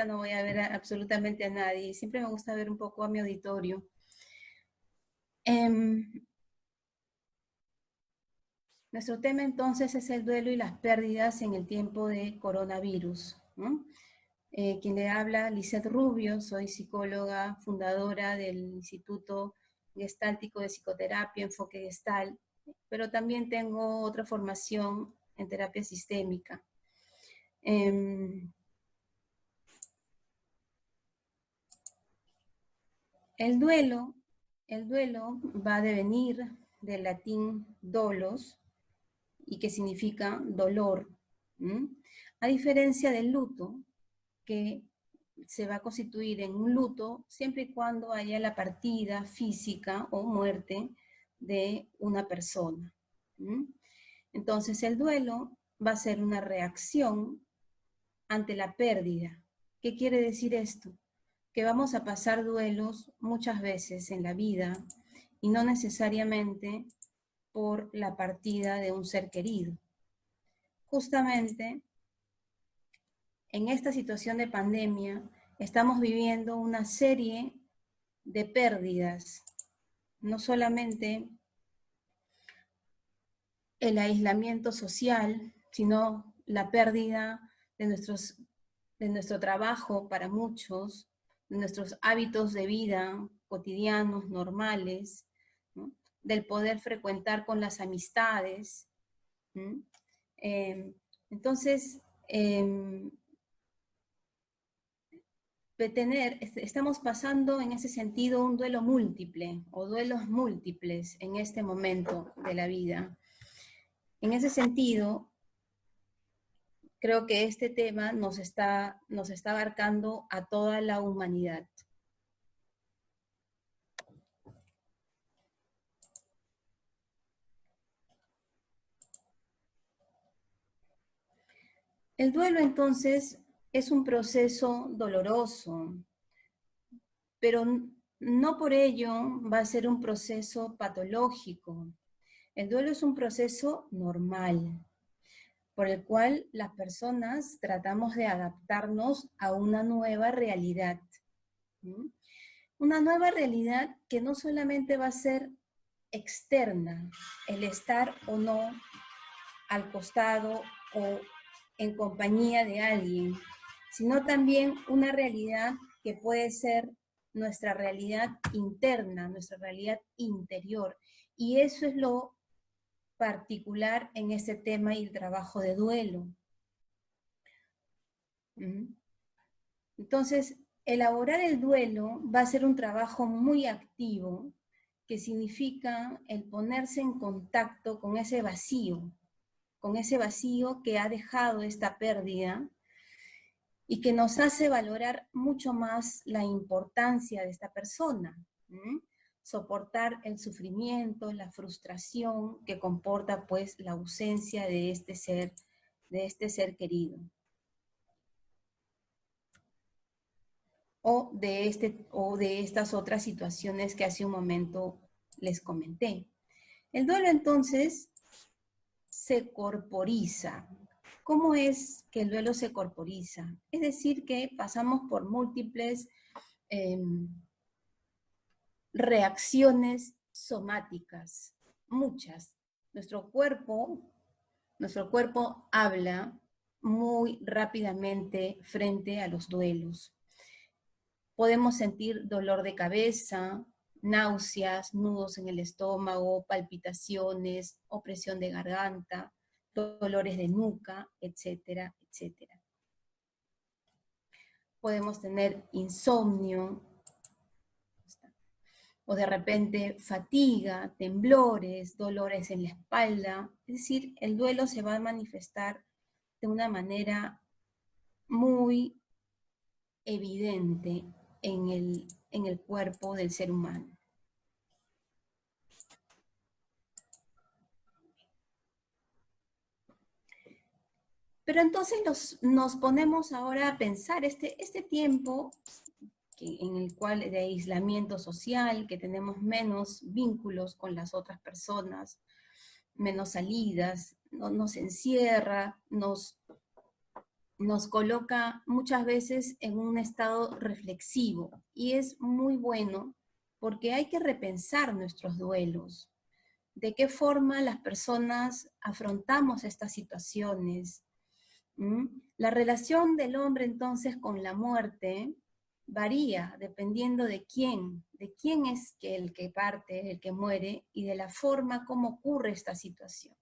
no voy a ver absolutamente a nadie. Siempre me gusta ver un poco a mi auditorio. Nuestro tema entonces es el duelo y las pérdidas en el tiempo de coronavirus, ¿no? Quien le habla, Lisette Rubio, soy psicóloga, fundadora del Instituto Gestáltico de Psicoterapia, Enfoque Gestal, pero también tengo otra formación en terapia sistémica. El duelo va a devenir del latín dolos, y que significa dolor, a diferencia del luto, que se va a constituir en un luto siempre y cuando haya la partida física o muerte de una persona. Entonces el duelo va a ser una reacción ante la pérdida. ¿Qué quiere decir esto? Que vamos a pasar duelos muchas veces en la vida y no necesariamente por la partida de un ser querido. Justamente en esta situación de pandemia estamos viviendo una serie de pérdidas, no solamente el aislamiento social, sino la pérdida de nuestro trabajo para muchos, de nuestros hábitos de vida cotidianos, normales, ¿no? Del poder frecuentar con las amistades. Entonces, estamos pasando en ese sentido un duelo múltiple o duelos múltiples en este momento de la vida. En ese sentido, creo que este tema nos está abarcando a toda la humanidad. El duelo entonces es un proceso doloroso, pero no por ello va a ser un proceso patológico. El duelo es un proceso normal, por el cual las personas tratamos de adaptarnos a una nueva realidad. Una nueva realidad que no solamente va a ser externa, el estar o no al costado o en compañía de alguien, sino también una realidad que puede ser nuestra realidad interna, nuestra realidad interior. Y eso es lo particular en este tema y el trabajo de duelo. Entonces, elaborar el duelo va a ser un trabajo muy activo, que significa el ponerse en contacto con ese vacío que ha dejado esta pérdida y que nos hace valorar mucho más la importancia de esta persona. Soportar el sufrimiento, la frustración que comporta pues la ausencia de este ser querido. O de estas otras situaciones que hace un momento les comenté. El duelo entonces se corporiza. ¿Cómo es que el duelo se corporiza? Es decir, que pasamos por múltiples reacciones somáticas, muchas. Nuestro cuerpo habla muy rápidamente frente a los duelos. Podemos sentir dolor de cabeza, náuseas, nudos en el estómago, palpitaciones, opresión de garganta, dolores de nuca, etcétera, etcétera. Podemos tener insomnio, o de repente fatiga, temblores, dolores en la espalda. Es decir, el duelo se va a manifestar de una manera muy evidente en el cuerpo del ser humano. Pero entonces nos ponemos ahora a pensar este tiempo en el cual de aislamiento social, que tenemos menos vínculos con las otras personas, menos salidas, nos encierra, nos nos coloca muchas veces en un estado reflexivo y es muy bueno porque hay que repensar nuestros duelos. ¿De qué forma las personas afrontamos estas situaciones? ¿Mm? La relación del hombre entonces con la muerte varía dependiendo de quién es el que parte, el que muere, y de la forma como ocurre esta situación.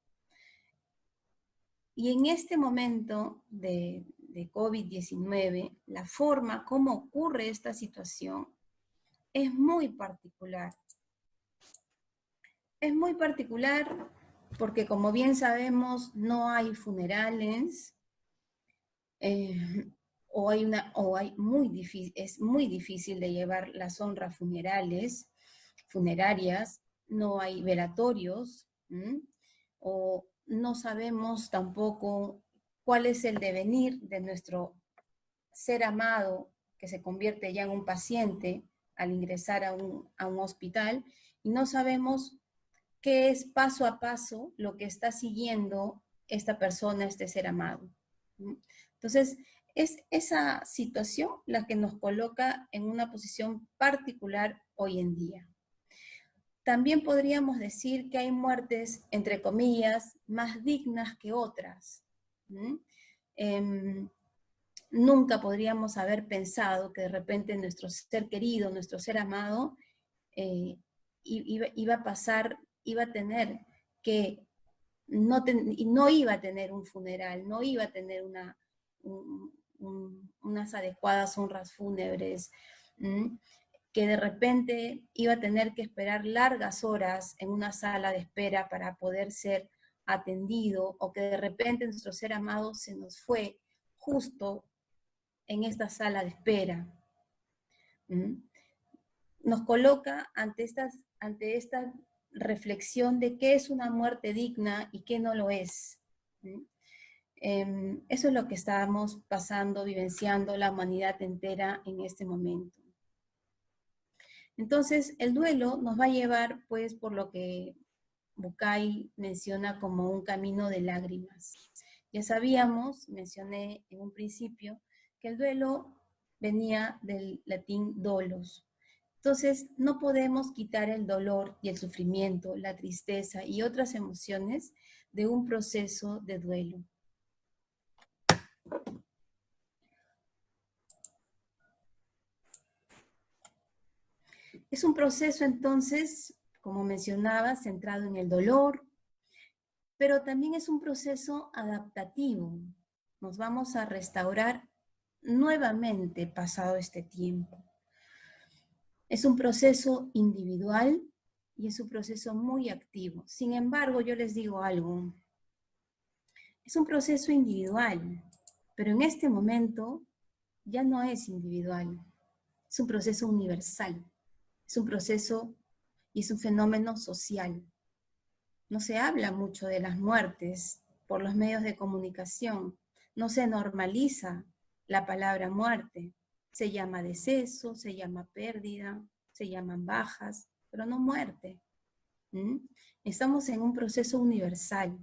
Y en este momento de COVID-19, la forma como ocurre esta situación es muy particular. Es muy particular porque, como bien sabemos, no hay funerales, es muy difícil de llevar las honras funerarias, no hay velatorios, o no sabemos tampoco cuál es el devenir de nuestro ser amado que se convierte ya en un paciente al ingresar a un hospital, y no sabemos qué es paso a paso lo que está siguiendo esta persona, este ser amado. Entonces, es esa situación la que nos coloca en una posición particular hoy en día. También podríamos decir que hay muertes, entre comillas, más dignas que otras. Nunca podríamos haber pensado que de repente nuestro ser querido, nuestro ser amado, iba a pasar, iba a tener que, no iba a tener un funeral, no iba a tener unas adecuadas honras fúnebres, que de repente iba a tener que esperar largas horas en una sala de espera para poder ser atendido, o que de repente nuestro ser amado se nos fue justo en esta sala de espera. Nos coloca ante esta reflexión de qué es una muerte digna y qué no lo es. Eso es lo que estábamos pasando, vivenciando la humanidad entera en este momento. Entonces, el duelo nos va a llevar, pues, por lo que Bucay menciona como un camino de lágrimas. Ya sabíamos, mencioné en un principio, que el duelo venía del latín dolos. Entonces, no podemos quitar el dolor y el sufrimiento, la tristeza y otras emociones de un proceso de duelo. Es un proceso, entonces, como mencionaba, centrado en el dolor, pero también es un proceso adaptativo. Nos vamos a restaurar nuevamente pasado este tiempo. Es un proceso individual y es un proceso muy activo. Sin embargo, yo les digo algo. Es un proceso individual, pero en este momento ya no es individual. Es un proceso universal. Es un proceso y es un fenómeno social. No se habla mucho de las muertes por los medios de comunicación. No se normaliza la palabra muerte. Se llama deceso, se llama pérdida, se llaman bajas, pero no muerte. Estamos en un proceso universal,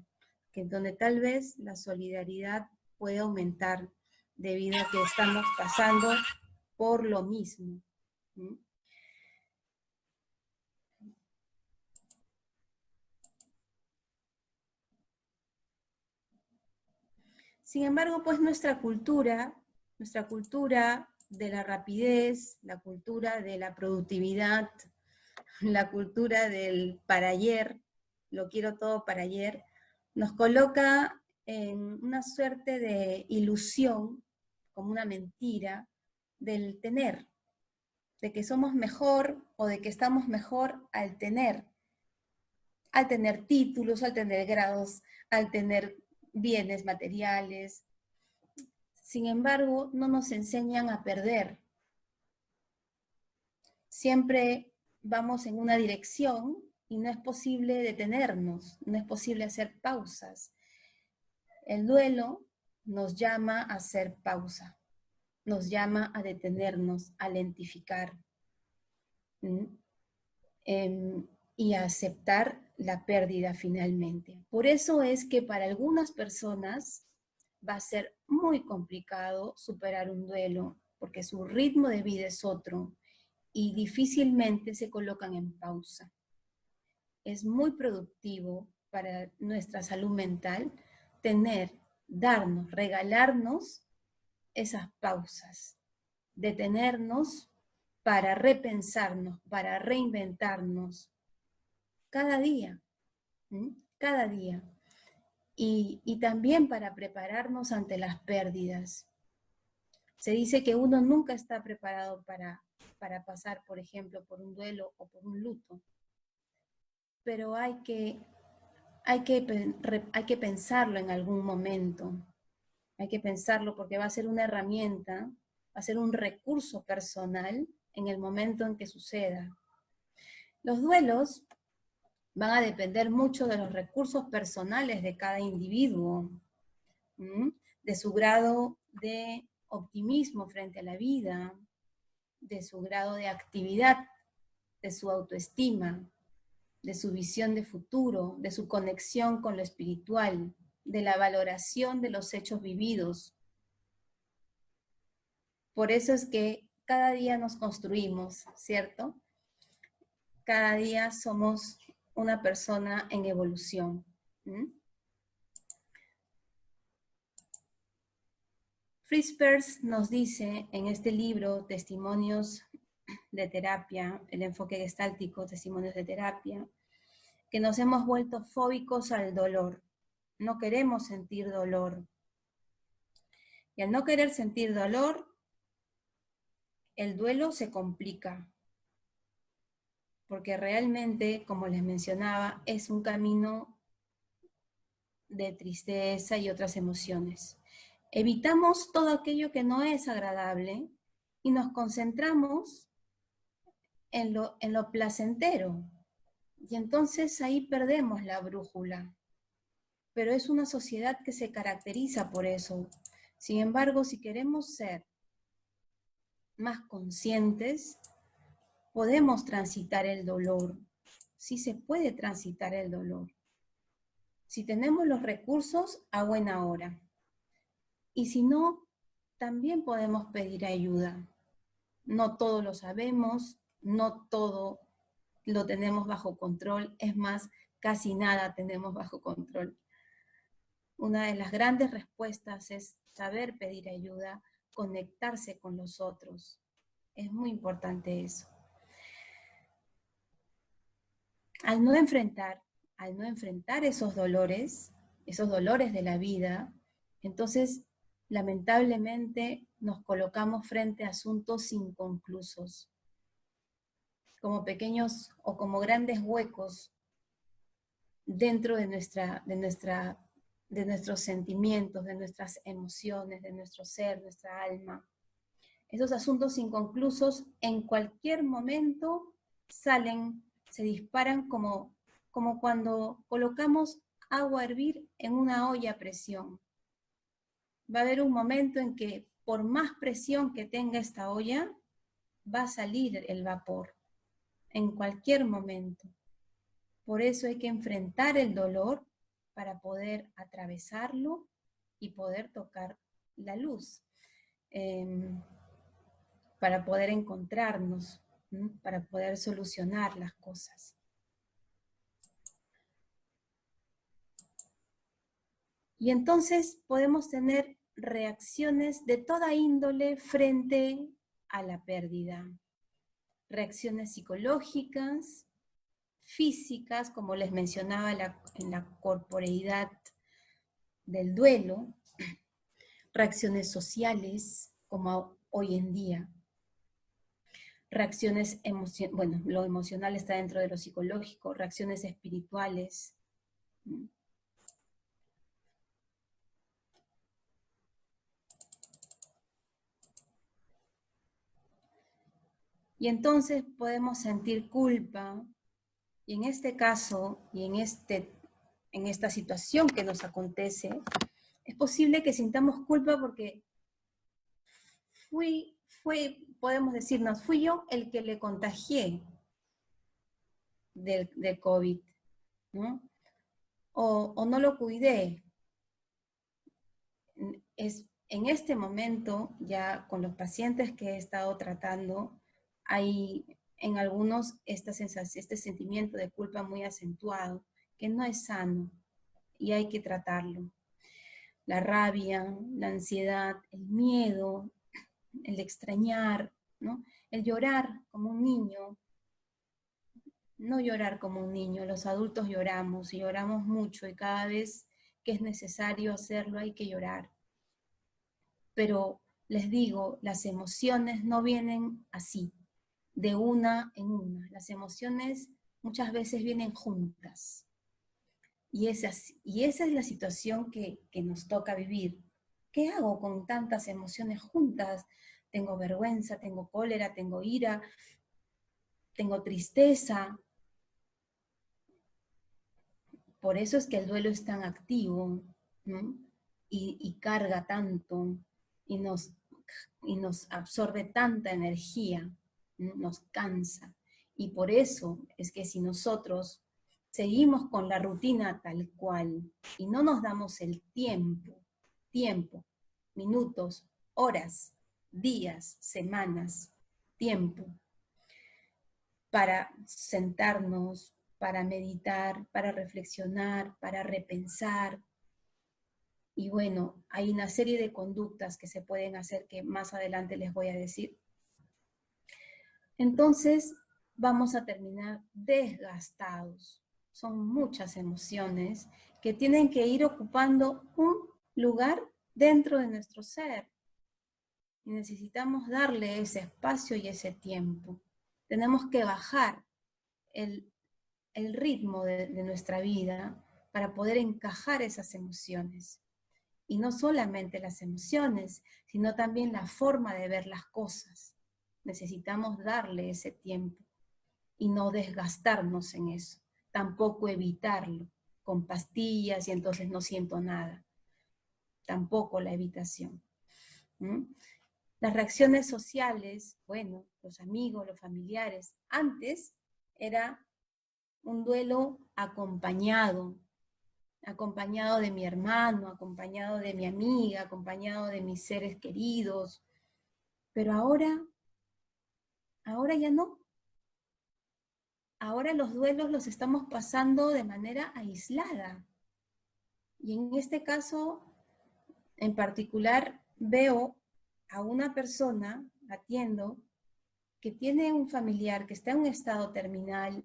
donde tal vez la solidaridad puede aumentar debido a que estamos pasando por lo mismo. Sin embargo, pues nuestra cultura de la rapidez, la cultura de la productividad, la cultura del para ayer, lo quiero todo para ayer, nos coloca en una suerte de ilusión, como una mentira, del tener, de que somos mejor o de que estamos mejor al tener títulos, al tener grados, al tener bienes materiales. Sin embargo, no nos enseñan a perder. Siempre vamos en una dirección y no es posible detenernos, no es posible hacer pausas. El duelo nos llama a hacer pausa, nos llama a detenernos, a lentificar y a aceptar la pérdida finalmente. Por eso es que para algunas personas va a ser muy complicado superar un duelo, porque su ritmo de vida es otro y difícilmente se colocan en pausa. Es muy productivo para nuestra salud mental darnos, regalarnos esas pausas, detenernos para repensarnos, para reinventarnos cada día, ¿sí? Cada día. Y también para prepararnos ante las pérdidas. Se dice que uno nunca está preparado para pasar, por ejemplo, por un duelo o por un luto, pero hay que pensarlo en algún momento. Hay que pensarlo porque va a ser una herramienta, va a ser un recurso personal en el momento en que suceda. Los duelos van a depender mucho de los recursos personales de cada individuo, de su grado de optimismo frente a la vida, de su grado de actividad, de su autoestima, de su visión de futuro, de su conexión con lo espiritual, de la valoración de los hechos vividos. Por eso es que cada día nos construimos, ¿cierto? Cada día somos una persona en evolución. Fritz Perls nos dice en este libro, Testimonios de Terapia, el enfoque gestáltico, Testimonios de Terapia, que nos hemos vuelto fóbicos al dolor. No queremos sentir dolor. Y al no querer sentir dolor, el duelo se complica. Porque realmente, como les mencionaba, es un camino de tristeza y otras emociones. Evitamos todo aquello que no es agradable y nos concentramos en lo placentero. Y entonces ahí perdemos la brújula. Pero es una sociedad que se caracteriza por eso. Sin embargo, si queremos ser más conscientes, podemos transitar el dolor. Sí se puede transitar el dolor. Si tenemos los recursos, a buena hora. Y si no, también podemos pedir ayuda. No todo lo sabemos, no todo lo tenemos bajo control, es más, casi nada tenemos bajo control. Una de las grandes respuestas es saber pedir ayuda, conectarse con los otros. Es muy importante eso. Al no enfrentar esos dolores de la vida, entonces lamentablemente nos colocamos frente a asuntos inconclusos, como pequeños o como grandes huecos dentro de nuestros sentimientos, de nuestras emociones, de nuestro ser, nuestra alma. Esos asuntos inconclusos en cualquier momento salen, se disparan como cuando colocamos agua a hervir en una olla a presión. Va a haber un momento en que por más presión que tenga esta olla, va a salir el vapor, en cualquier momento. Por eso hay que enfrentar el dolor para poder atravesarlo y poder tocar la luz, para poder encontrarnos, para poder solucionar las cosas. Y entonces podemos tener reacciones de toda índole frente a la pérdida. Reacciones psicológicas, físicas, como les mencionaba en la corporeidad del duelo, reacciones sociales, como hoy en día, reacciones emocionales, bueno, lo emocional está dentro de lo psicológico, reacciones espirituales. Y entonces podemos sentir culpa, y en este caso, y en esta situación que nos acontece, es posible que sintamos culpa porque podemos decirnos, fui yo el que le contagié del COVID, ¿no? O no lo cuidé. en este momento, ya con los pacientes que he estado tratando, hay en algunos esta sensación, este sentimiento de culpa muy acentuado, que no es sano y hay que tratarlo. La rabia, la ansiedad, el miedo, el extrañar, ¿no? El llorar como un niño, no llorar como un niño, los adultos lloramos y lloramos mucho y cada vez que es necesario hacerlo hay que llorar. Pero les digo, las emociones no vienen así, de una en una. Las emociones muchas veces vienen juntas. Y esa es la situación que nos toca vivir. ¿Qué hago con tantas emociones juntas? Tengo vergüenza, tengo cólera, tengo ira, tengo tristeza. Por eso es que el duelo es tan activo, ¿no? Y carga tanto y nos absorbe tanta energía, ¿no? Nos cansa. Y por eso es que si nosotros seguimos con la rutina tal cual y no nos damos el tiempo, minutos, horas, días, semanas, tiempo, para sentarnos, para meditar, para reflexionar, para repensar. Y bueno, hay una serie de conductas que se pueden hacer que más adelante les voy a decir. Entonces, vamos a terminar desgastados. Son muchas emociones que tienen que ir ocupando un lugar dentro de nuestro ser. Y necesitamos darle ese espacio y ese tiempo. Tenemos que bajar el ritmo de nuestra vida para poder encajar esas emociones. Y no solamente las emociones, sino también la forma de ver las cosas. Necesitamos darle ese tiempo y no desgastarnos en eso. Tampoco evitarlo con pastillas y entonces no siento nada. Tampoco la evitación. ¿Mm? Las reacciones sociales, bueno, los amigos, los familiares. Antes era un duelo acompañado de mi hermano, acompañado de mi amiga, acompañado de mis seres queridos. Pero ahora ya no. Ahora los duelos los estamos pasando de manera aislada. Y en este caso, en particular, veo a una persona, atiendo, que tiene un familiar que está en un estado terminal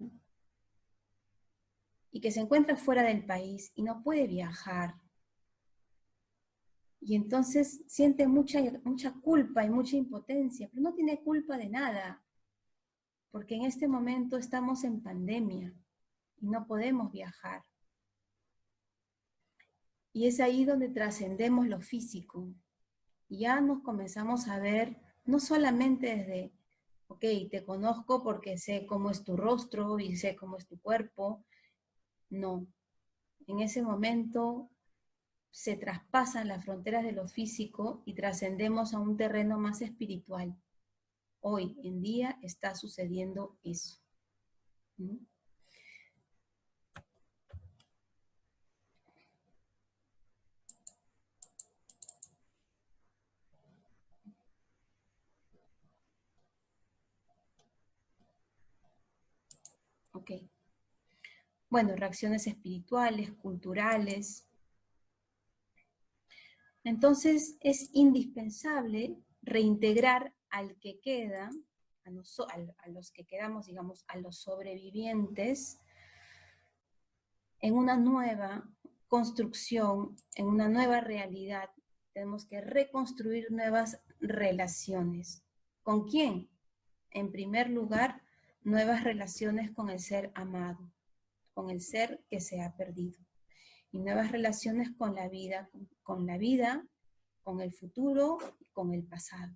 y que se encuentra fuera del país y no puede viajar. Y entonces siente mucha culpa y mucha impotencia, pero no tiene culpa de nada, porque en este momento estamos en pandemia y no podemos viajar. Y es ahí donde trascendemos lo físico. Y ya nos comenzamos a ver, no solamente desde, ok, te conozco porque sé cómo es tu rostro y sé cómo es tu cuerpo. No, en ese momento se traspasan las fronteras de lo físico y trascendemos a un terreno más espiritual. Hoy en día está sucediendo eso. ¿Mm? Ok. Bueno, reacciones espirituales, culturales. Entonces es indispensable reintegrar al que queda, a los que quedamos, digamos, a los sobrevivientes, en una nueva construcción, en una nueva realidad. Tenemos que reconstruir nuevas relaciones. ¿Con quién? En primer lugar, nuevas relaciones con el ser amado, con el ser que se ha perdido. Y nuevas relaciones con la vida, con el futuro y con el pasado.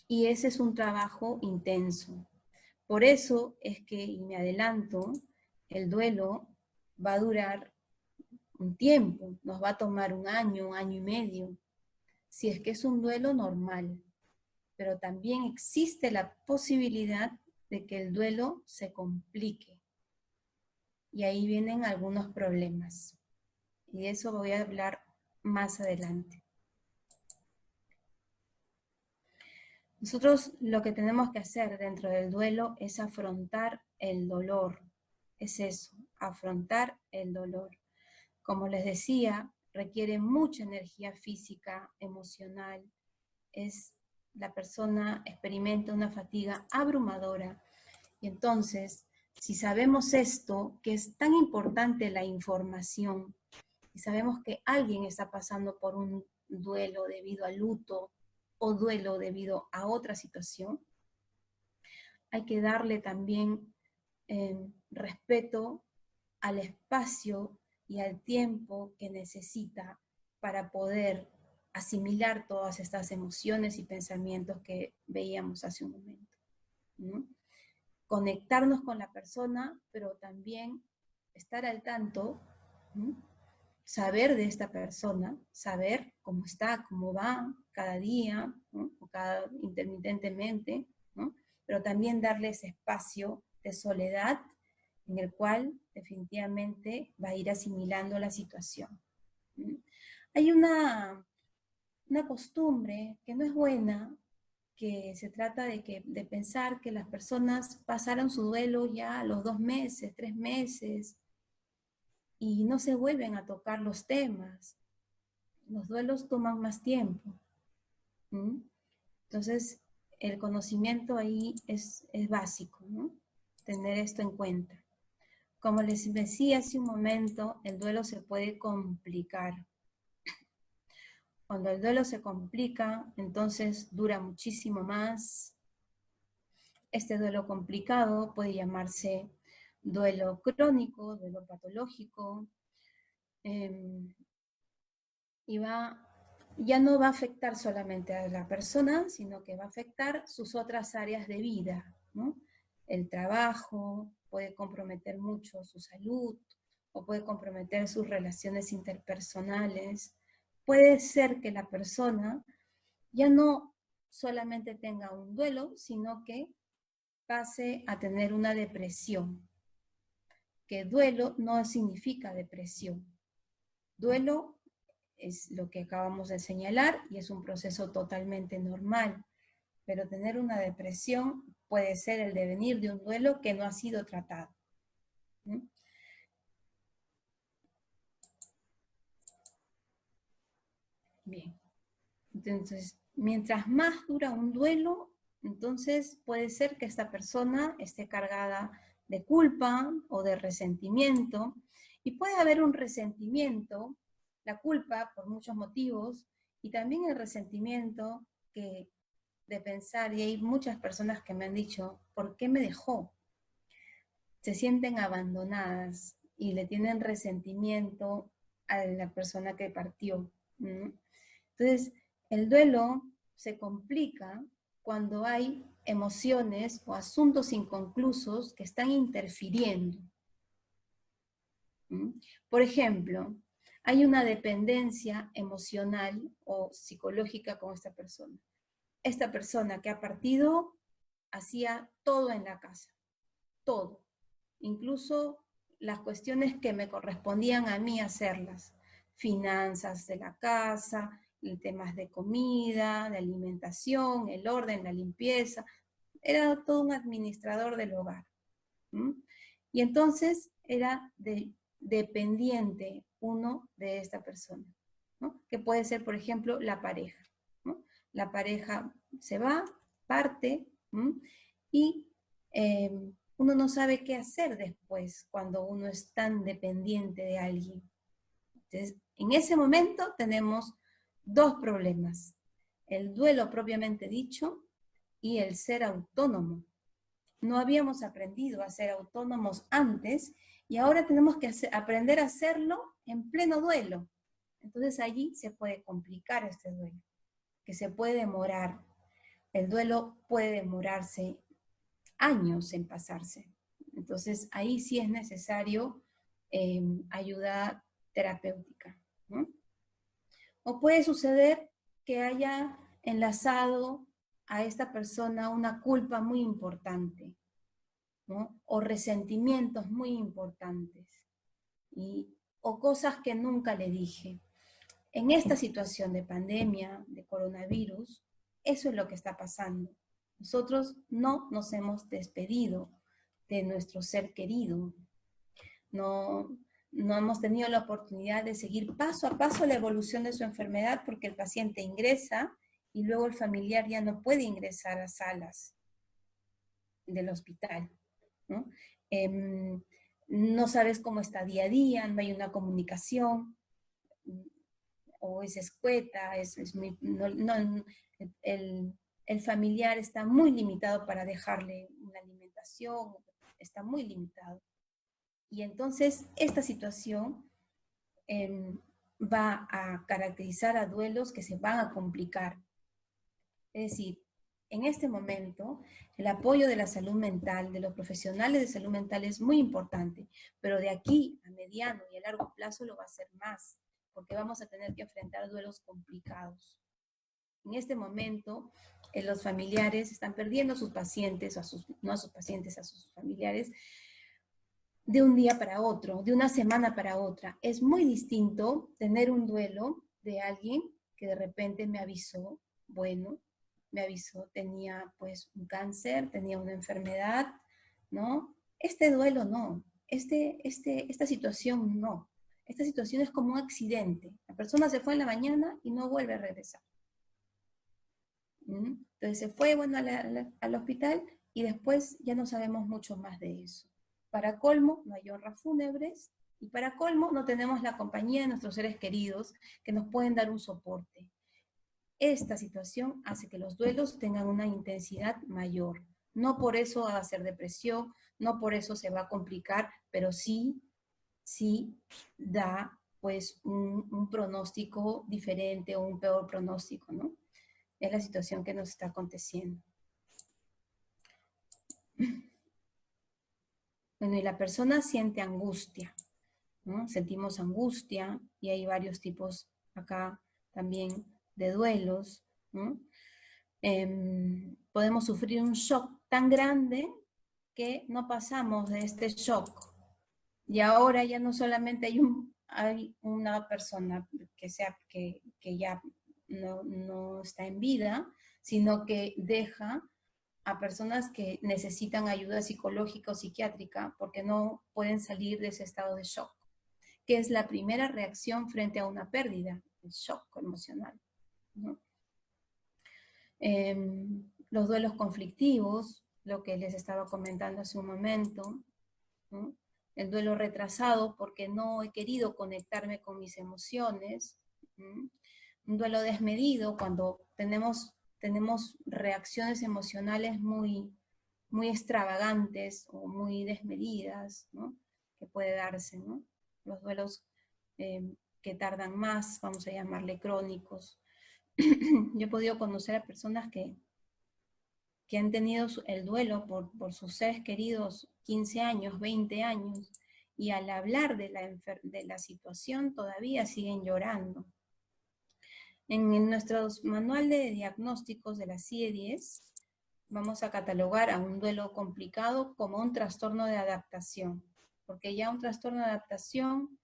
Y ese es un trabajo intenso. Por eso es que, y me adelanto, el duelo va a durar un tiempo, nos va a tomar un año y medio, si es que es un duelo normal. Pero también existe la posibilidad de que el duelo se complique. Y ahí vienen algunos problemas. Y de eso voy a hablar más adelante. Nosotros lo que tenemos que hacer dentro del duelo es afrontar el dolor. Es eso, afrontar el dolor. Como les decía, requiere mucha energía física, emocional. La persona experimenta una fatiga abrumadora. Y entonces, si sabemos esto, que es tan importante la información, y sabemos que alguien está pasando por un duelo debido al luto o duelo debido a otra situación, hay que darle también respeto al espacio y al tiempo que necesita para poder asimilar todas estas emociones y pensamientos que veíamos hace un momento, ¿no? Conectarnos con la persona, pero también estar al tanto, ¿no? Saber de esta persona, saber cómo está, cómo va cada día, ¿no? O intermitentemente, ¿no? Pero también darle ese espacio de soledad en el cual definitivamente va a ir asimilando la situación. ¿No? Hay una costumbre que no es buena, que se trata de pensar que las personas pasaron su duelo ya a los 2 meses, 3 meses, y no se vuelven a tocar los temas. Los duelos toman más tiempo. ¿Mm? Entonces, el conocimiento ahí es básico, ¿no? Tener esto en cuenta. Como les decía hace un momento, el duelo se puede complicar. Cuando el duelo se complica, entonces dura muchísimo más. Este duelo complicado puede llamarse duelo crónico, duelo patológico, y ya no va a afectar solamente a la persona, sino que va a afectar sus otras áreas de vida, ¿no? El trabajo puede comprometer mucho su salud, o puede comprometer sus relaciones interpersonales. Puede ser que la persona ya no solamente tenga un duelo, sino que pase a tener una depresión. Que duelo no significa depresión. Duelo es lo que acabamos de señalar y es un proceso totalmente normal, pero tener una depresión puede ser el devenir de un duelo que no ha sido tratado. ¿Mm? Bien, entonces, mientras más dura un duelo, entonces puede ser que esta persona esté cargada de culpa o de resentimiento, y puede haber un resentimiento, la culpa por muchos motivos, y también el resentimiento de pensar, y hay muchas personas que me han dicho, ¿por qué me dejó? Se sienten abandonadas y le tienen resentimiento a la persona que partió. Entonces, el duelo se complica cuando hay emociones o asuntos inconclusos que están interfiriendo. Por ejemplo, hay una dependencia emocional o psicológica con esta persona. Esta persona que ha partido hacía todo en la casa, todo, incluso las cuestiones que me correspondían a mí hacerlas, finanzas de la casa, temas de comida, de alimentación, el orden, la limpieza, era todo un administrador del hogar. Y entonces era dependiente uno de esta persona, ¿no? Que puede ser, por ejemplo, la pareja, ¿no? La pareja se va, parte, y uno no sabe qué hacer después cuando uno es tan dependiente de alguien. Entonces, en ese momento tenemos dos problemas: el duelo propiamente dicho y el ser autónomo. No habíamos aprendido a ser autónomos antes y ahora tenemos que aprender a hacerlo en pleno duelo. Entonces allí se puede complicar este duelo, que se puede demorar. El duelo puede demorarse años en pasarse. Entonces ahí sí es necesario ayuda terapéutica, ¿no? O puede suceder que haya enlazado a esta persona una culpa muy importante, ¿no? O resentimientos muy importantes. Y o cosas que nunca le dije. En esta situación de pandemia, de coronavirus, eso es lo que está pasando. Nosotros no nos hemos despedido de nuestro ser querido. No hemos tenido la oportunidad de seguir paso a paso la evolución de su enfermedad porque el paciente ingresa y luego el familiar ya no puede ingresar a salas del hospital, ¿no? No sabes cómo está día a día, no hay una comunicación, o es escueta, el familiar está muy limitado para dejarle una alimentación, está muy limitado. Y entonces esta situación va a caracterizar a duelos que se van a complicar. Es decir, en este momento, el apoyo de la salud mental, de los profesionales de salud mental es muy importante, pero de aquí a mediano y a largo plazo lo va a ser más, porque vamos a tener que enfrentar duelos complicados. En este momento, los familiares están perdiendo a sus pacientes, no a sus pacientes, a sus familiares, de un día para otro, de una semana para otra. Es muy distinto tener un duelo de alguien que de repente me avisó, bueno, me avisó, tenía pues un cáncer, tenía una enfermedad, ¿no? Este duelo no, esta situación no. Esta situación es como un accidente. La persona se fue en la mañana y no vuelve a regresar. Entonces se fue, bueno, al hospital y después ya no sabemos mucho más de eso. Para colmo, no hay honras fúnebres y para colmo no tenemos la compañía de nuestros seres queridos que nos pueden dar un soporte. Esta situación hace que los duelos tengan una intensidad mayor. No por eso va a ser depresión, no por eso se va a complicar, pero sí da pues un pronóstico diferente o un peor pronóstico, ¿no? Es la situación que nos está aconteciendo. Bueno, y la persona siente angustia, ¿no? Sentimos angustia y hay varios tipos acá también de duelos, ¿no? Podemos sufrir un shock tan grande que no pasamos de este shock. Y ahora ya no solamente hay una persona que ya no está en vida, sino que deja a personas que necesitan ayuda psicológica o psiquiátrica porque no pueden salir de ese estado de shock, que es la primera reacción frente a una pérdida, el shock emocional, ¿no? Los duelos conflictivos, lo que les estaba comentando hace un momento, ¿no? El duelo retrasado porque no he querido conectarme con mis emociones, ¿no? Un duelo desmedido cuando tenemos reacciones emocionales muy extravagantes o muy desmedidas, ¿no? Que puede darse, ¿no? Los duelos que tardan más, vamos a llamarle crónicos. Yo he podido conocer a personas que han tenido el duelo por sus seres queridos 15 años, 20 años, y al hablar de la situación todavía siguen llorando. En nuestros manual de diagnósticos de la CIE-10, vamos a catalogar a un duelo complicado como un trastorno de adaptación, porque ya un trastorno de adaptación,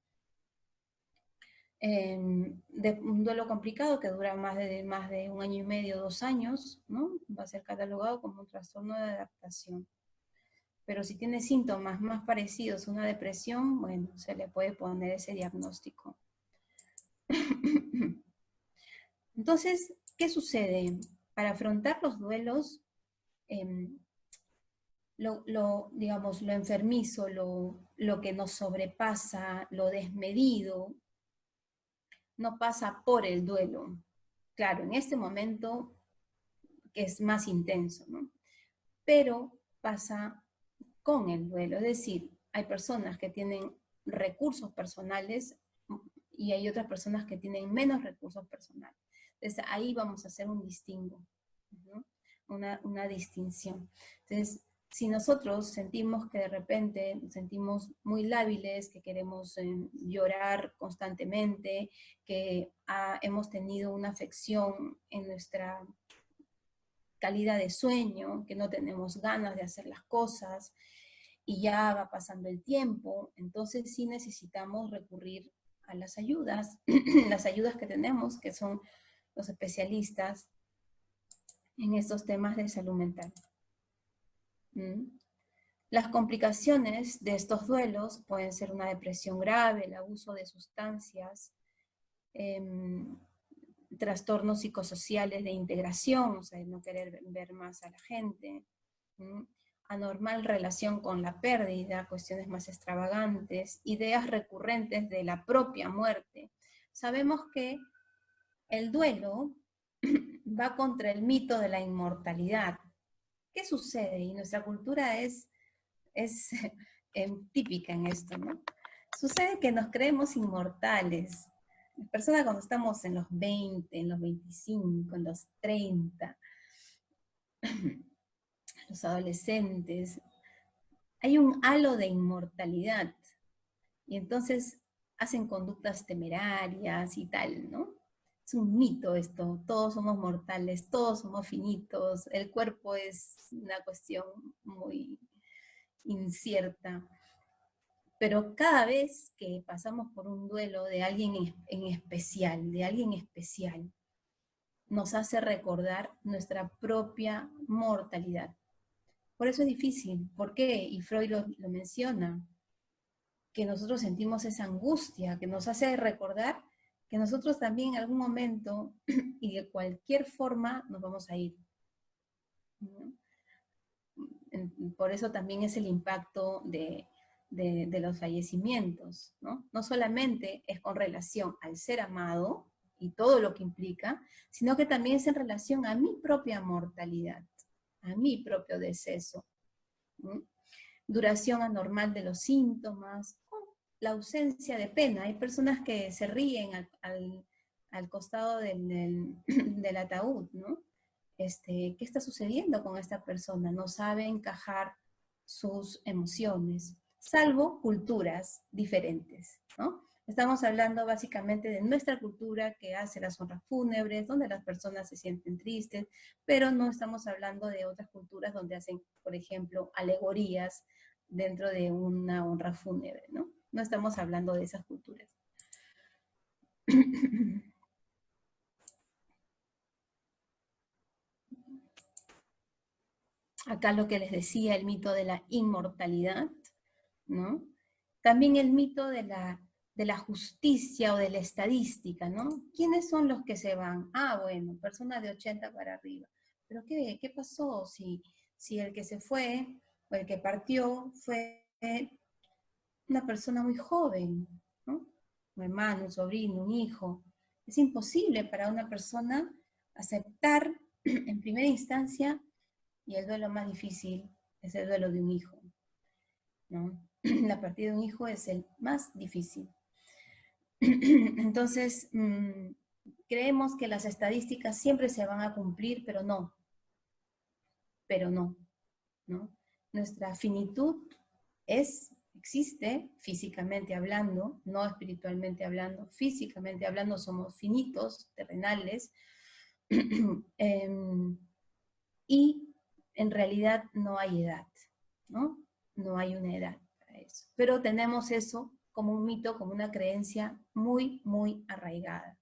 de un duelo complicado que dura más de 1 año y medio, 2 años, ¿no? Va a ser catalogado como un trastorno de adaptación. Pero si tiene síntomas más parecidos a una depresión, bueno, se le puede poner ese diagnóstico. Entonces, ¿qué sucede? Para afrontar los duelos, digamos, lo enfermizo, lo que nos sobrepasa, lo desmedido, no pasa por el duelo. Claro, en este momento que es más intenso, ¿no? Pero pasa con el duelo, es decir, hay personas que tienen recursos personales y hay otras personas que tienen menos recursos personales. Entonces ahí vamos a hacer un distingo, ¿no? Una distinción. Entonces, si nosotros sentimos que de repente nos sentimos muy lábiles, que queremos llorar constantemente, que hemos tenido una afección en nuestra calidad de sueño, que no tenemos ganas de hacer las cosas, y ya va pasando el tiempo, entonces sí necesitamos recurrir a las ayudas, las ayudas que tenemos, que son los especialistas en estos temas de salud mental. Las complicaciones de estos duelos pueden ser una depresión grave, el abuso de sustancias, trastornos psicosociales de integración, o sea, de no querer ver más a la gente, anormal relación con la pérdida, cuestiones más extravagantes, ideas recurrentes de la propia muerte. Sabemos que el duelo va contra el mito de la inmortalidad. ¿Qué sucede? Y nuestra cultura es típica en esto, ¿no? Sucede que nos creemos inmortales. Las personas cuando estamos en los 20, en los 25, en los 30, los adolescentes, hay un halo de inmortalidad. Y entonces hacen conductas temerarias y tal, ¿no? Es un mito esto, todos somos mortales, todos somos finitos, el cuerpo es una cuestión muy incierta. Pero cada vez que pasamos por un duelo de alguien en especial, nos hace recordar nuestra propia mortalidad. Por eso es difícil. ¿Por qué? Y Freud lo menciona, que nosotros sentimos esa angustia, que nos hace recordar que nosotros también en algún momento y de cualquier forma nos vamos a ir. Por eso también es el impacto de los fallecimientos, ¿no? No solamente es con relación al ser amado y todo lo que implica, sino que también es en relación a mi propia mortalidad, a mi propio deceso. ¿No? Duración anormal de los síntomas, la ausencia de pena. Hay personas que se ríen al costado del ataúd, ¿no? ¿Qué está sucediendo con esta persona? No sabe encajar sus emociones, salvo culturas diferentes, ¿no? Estamos hablando básicamente de nuestra cultura que hace las honras fúnebres, donde las personas se sienten tristes, pero no estamos hablando de otras culturas donde hacen, por ejemplo, alegorías dentro de una honra fúnebre, ¿no? No estamos hablando de esas culturas. Acá lo que les decía, el mito de la inmortalidad, ¿no? También el mito de la justicia o de la estadística, ¿no? ¿Quiénes son los que se van? Ah, bueno, personas de 80 para arriba. ¿Pero qué pasó si el que se fue o el que partió fue una persona muy joven, ¿no? Un hermano, un sobrino, un hijo? Es imposible para una persona aceptar en primera instancia, y el duelo más difícil es el duelo de un hijo, ¿no? La partida de un hijo es el más difícil. Entonces, creemos que las estadísticas siempre se van a cumplir, pero no, ¿no? Nuestra finitud existe físicamente hablando, no espiritualmente hablando, físicamente hablando somos finitos, terrenales, y en realidad no hay edad, ¿no? No hay una edad para eso. Pero tenemos eso como un mito, como una creencia muy, muy arraigada.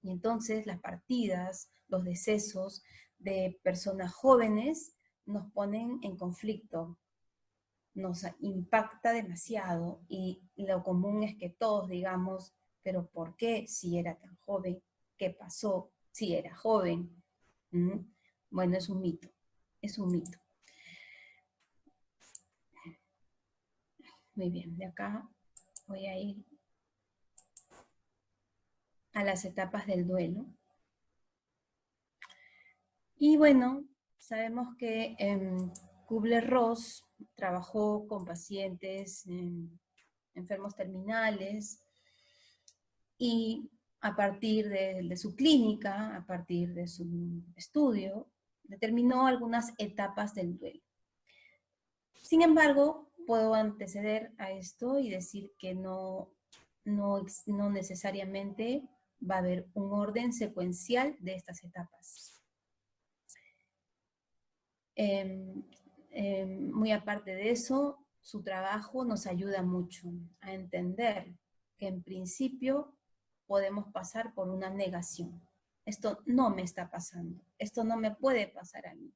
Y entonces las partidas, los decesos de personas jóvenes nos ponen en conflicto, nos impacta demasiado y lo común es que todos digamos, pero ¿por qué si era tan joven? ¿Qué pasó si era joven? Bueno, es un mito, es un mito. Muy bien, de acá voy a ir a las etapas del duelo. Y bueno, sabemos que Kubler-Ross trabajó con pacientes enfermos terminales y a partir de su clínica, a partir de su estudio, determinó algunas etapas del duelo. Sin embargo, puedo anteceder a esto y decir que no necesariamente va a haber un orden secuencial de estas etapas. muy aparte de eso, su trabajo nos ayuda mucho a entender que en principio podemos pasar por una negación. Esto no me está pasando, esto no me puede pasar a mí,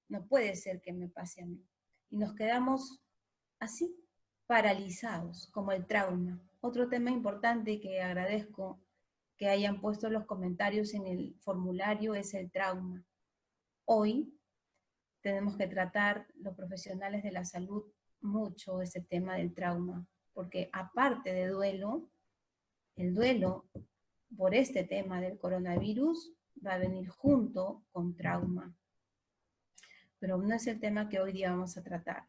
no puede ser que me pase a mí. Y nos quedamos así, paralizados, como el trauma. Otro tema importante que agradezco que hayan puesto los comentarios en el formulario es el trauma. Hoy tenemos que tratar los profesionales de la salud mucho ese tema del trauma, porque aparte de duelo, el duelo por este tema del coronavirus va a venir junto con trauma. Pero no es el tema que hoy día vamos a tratar.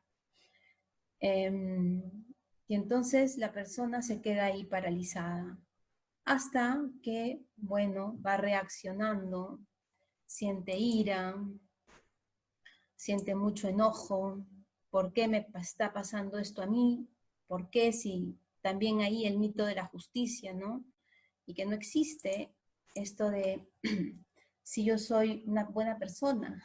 Y entonces la persona se queda ahí paralizada hasta que, bueno, va reaccionando, siente ira, siente mucho enojo. ¿Por qué me está pasando esto a mí? ¿Por qué si también ahí el mito de la justicia, ¿no? Y que no existe esto de si yo soy una buena persona.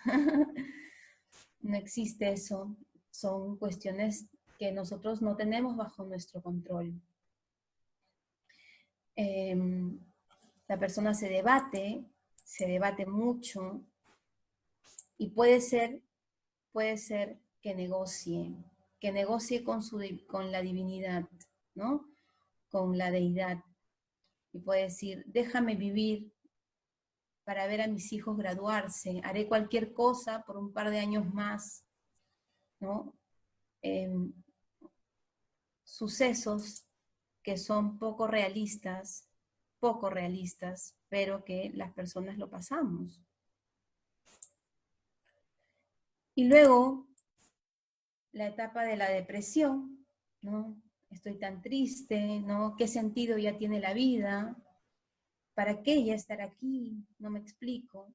No existe eso. Son cuestiones que nosotros no tenemos bajo nuestro control. La persona se debate mucho y puede ser que negocie con la divinidad, ¿no? Con la deidad. Y puede decir, déjame vivir para ver a mis hijos graduarse, haré cualquier cosa por un par de años más, ¿no? Sucesos que son poco realistas, pero que las personas lo pasamos. Y luego, la etapa de la depresión, ¿no? Estoy tan triste, ¿no? ¿Qué sentido ya tiene la vida? ¿Para qué ya estar aquí? No me explico.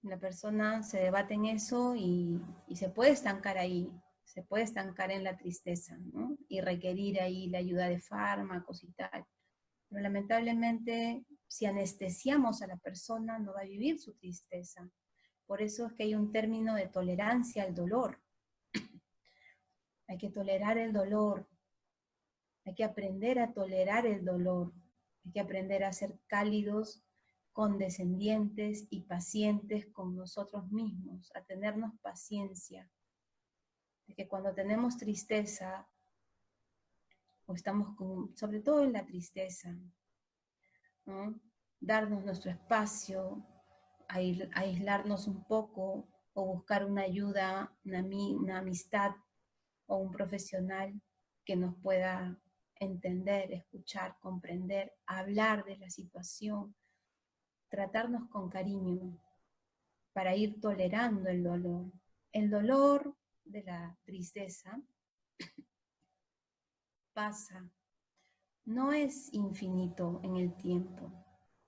La persona se debate en eso y se puede estancar ahí, se puede estancar en la tristeza, ¿no? Y requerir ahí la ayuda de fármacos y tal. Pero lamentablemente, si anestesiamos a la persona, no va a vivir su tristeza. Por eso es que hay un término de tolerancia al dolor. Hay que tolerar el dolor. Hay que aprender a tolerar el dolor. Hay que aprender a ser cálidos, condescendientes y pacientes con nosotros mismos, a tenernos paciencia. De que cuando tenemos tristeza, o estamos sobre todo en la tristeza, ¿no? Darnos nuestro espacio, aislarnos un poco, o buscar una ayuda, una amistad o un profesional que nos pueda entender, escuchar, comprender, hablar de la situación, tratarnos con cariño para ir tolerando el dolor. El dolor de la tristeza pasa, no es infinito en el tiempo.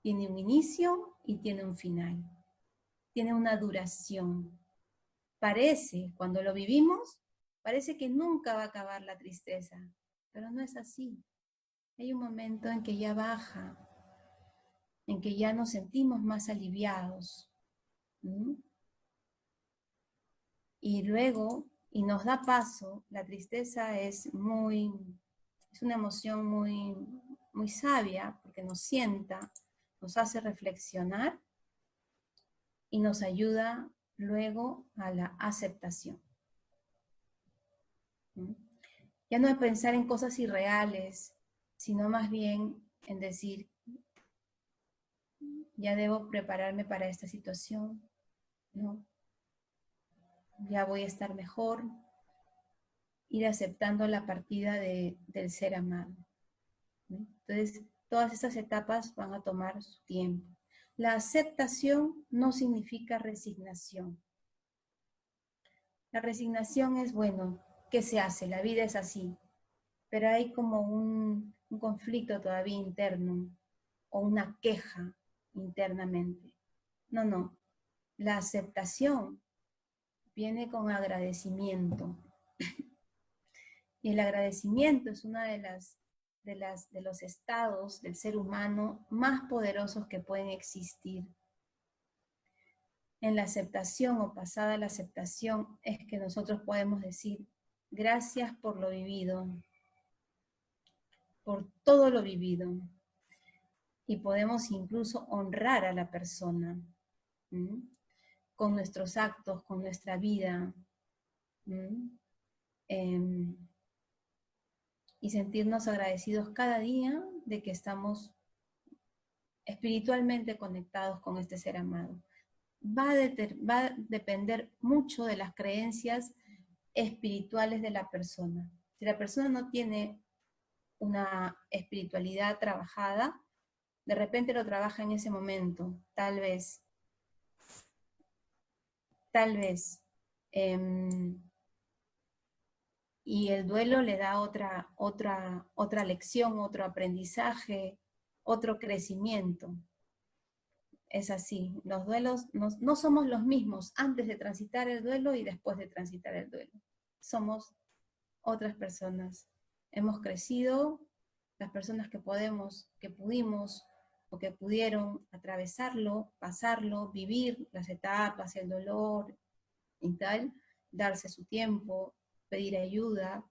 Tiene un inicio y tiene un final. Tiene una duración. Parece, cuando lo vivimos, parece que nunca va a acabar la tristeza, pero no es así. Hay un momento en que ya baja, en que ya nos sentimos más aliviados. Y luego, y nos da paso, la tristeza es una emoción muy sabia, porque nos sienta, nos hace reflexionar y nos ayuda luego a la aceptación. Ya no es pensar en cosas irreales, sino más bien en decir, ya debo prepararme para esta situación, ¿no? Ya voy a estar mejor, ir aceptando la partida del ser amado, ¿no? Entonces, todas estas etapas van a tomar su tiempo. La aceptación no significa resignación. La resignación es, bueno, ¿qué se hace? La vida es así. Pero hay como un conflicto todavía interno o una queja internamente. No. La aceptación viene con agradecimiento. Y el agradecimiento es uno de los estados del ser humano más poderosos que pueden existir. En la aceptación o pasada la aceptación es que nosotros podemos decir, gracias por lo vivido, por todo lo vivido. Y podemos incluso honrar a la persona, ¿m? Con nuestros actos, con nuestra vida, y sentirnos agradecidos cada día de que estamos espiritualmente conectados con este ser amado. Va a depender mucho de las creencias espirituales de la persona. Si la persona no tiene una espiritualidad trabajada, de repente lo trabaja en ese momento, tal vez. Y el duelo le da otra lección, otro aprendizaje, otro crecimiento. Es así, los duelos no somos los mismos antes de transitar el duelo y después de transitar el duelo. Somos otras personas. Hemos crecido, las personas que pudimos o que pudieron atravesarlo, pasarlo, vivir las etapas, el dolor y tal, darse su tiempo, pedir ayuda,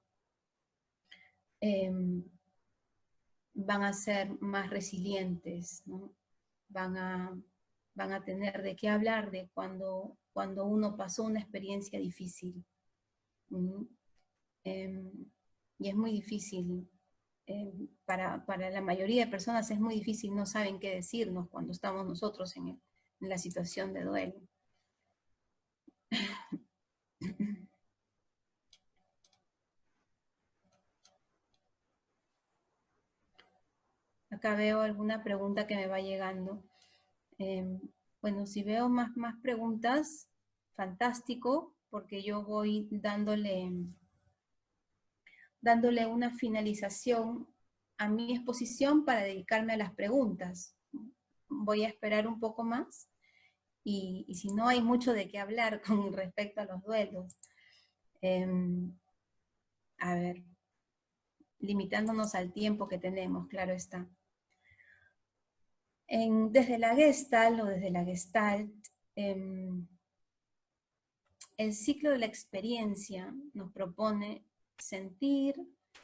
van a ser más resilientes, ¿no? Van a tener de qué hablar de cuando uno pasó una experiencia difícil. Y es muy difícil, para la mayoría de personas es muy difícil, no saben qué decirnos cuando estamos nosotros en la situación de duelo. Acá veo alguna pregunta que me va llegando. Bueno, si veo más preguntas, fantástico, porque yo voy dándole una finalización a mi exposición para dedicarme a las preguntas. Voy a esperar un poco más y si no hay mucho de qué hablar con respecto a los duelos. A ver, limitándonos al tiempo que tenemos, claro está. Desde la Gestalt o desde la Gestalt, el ciclo de la experiencia nos propone sentir,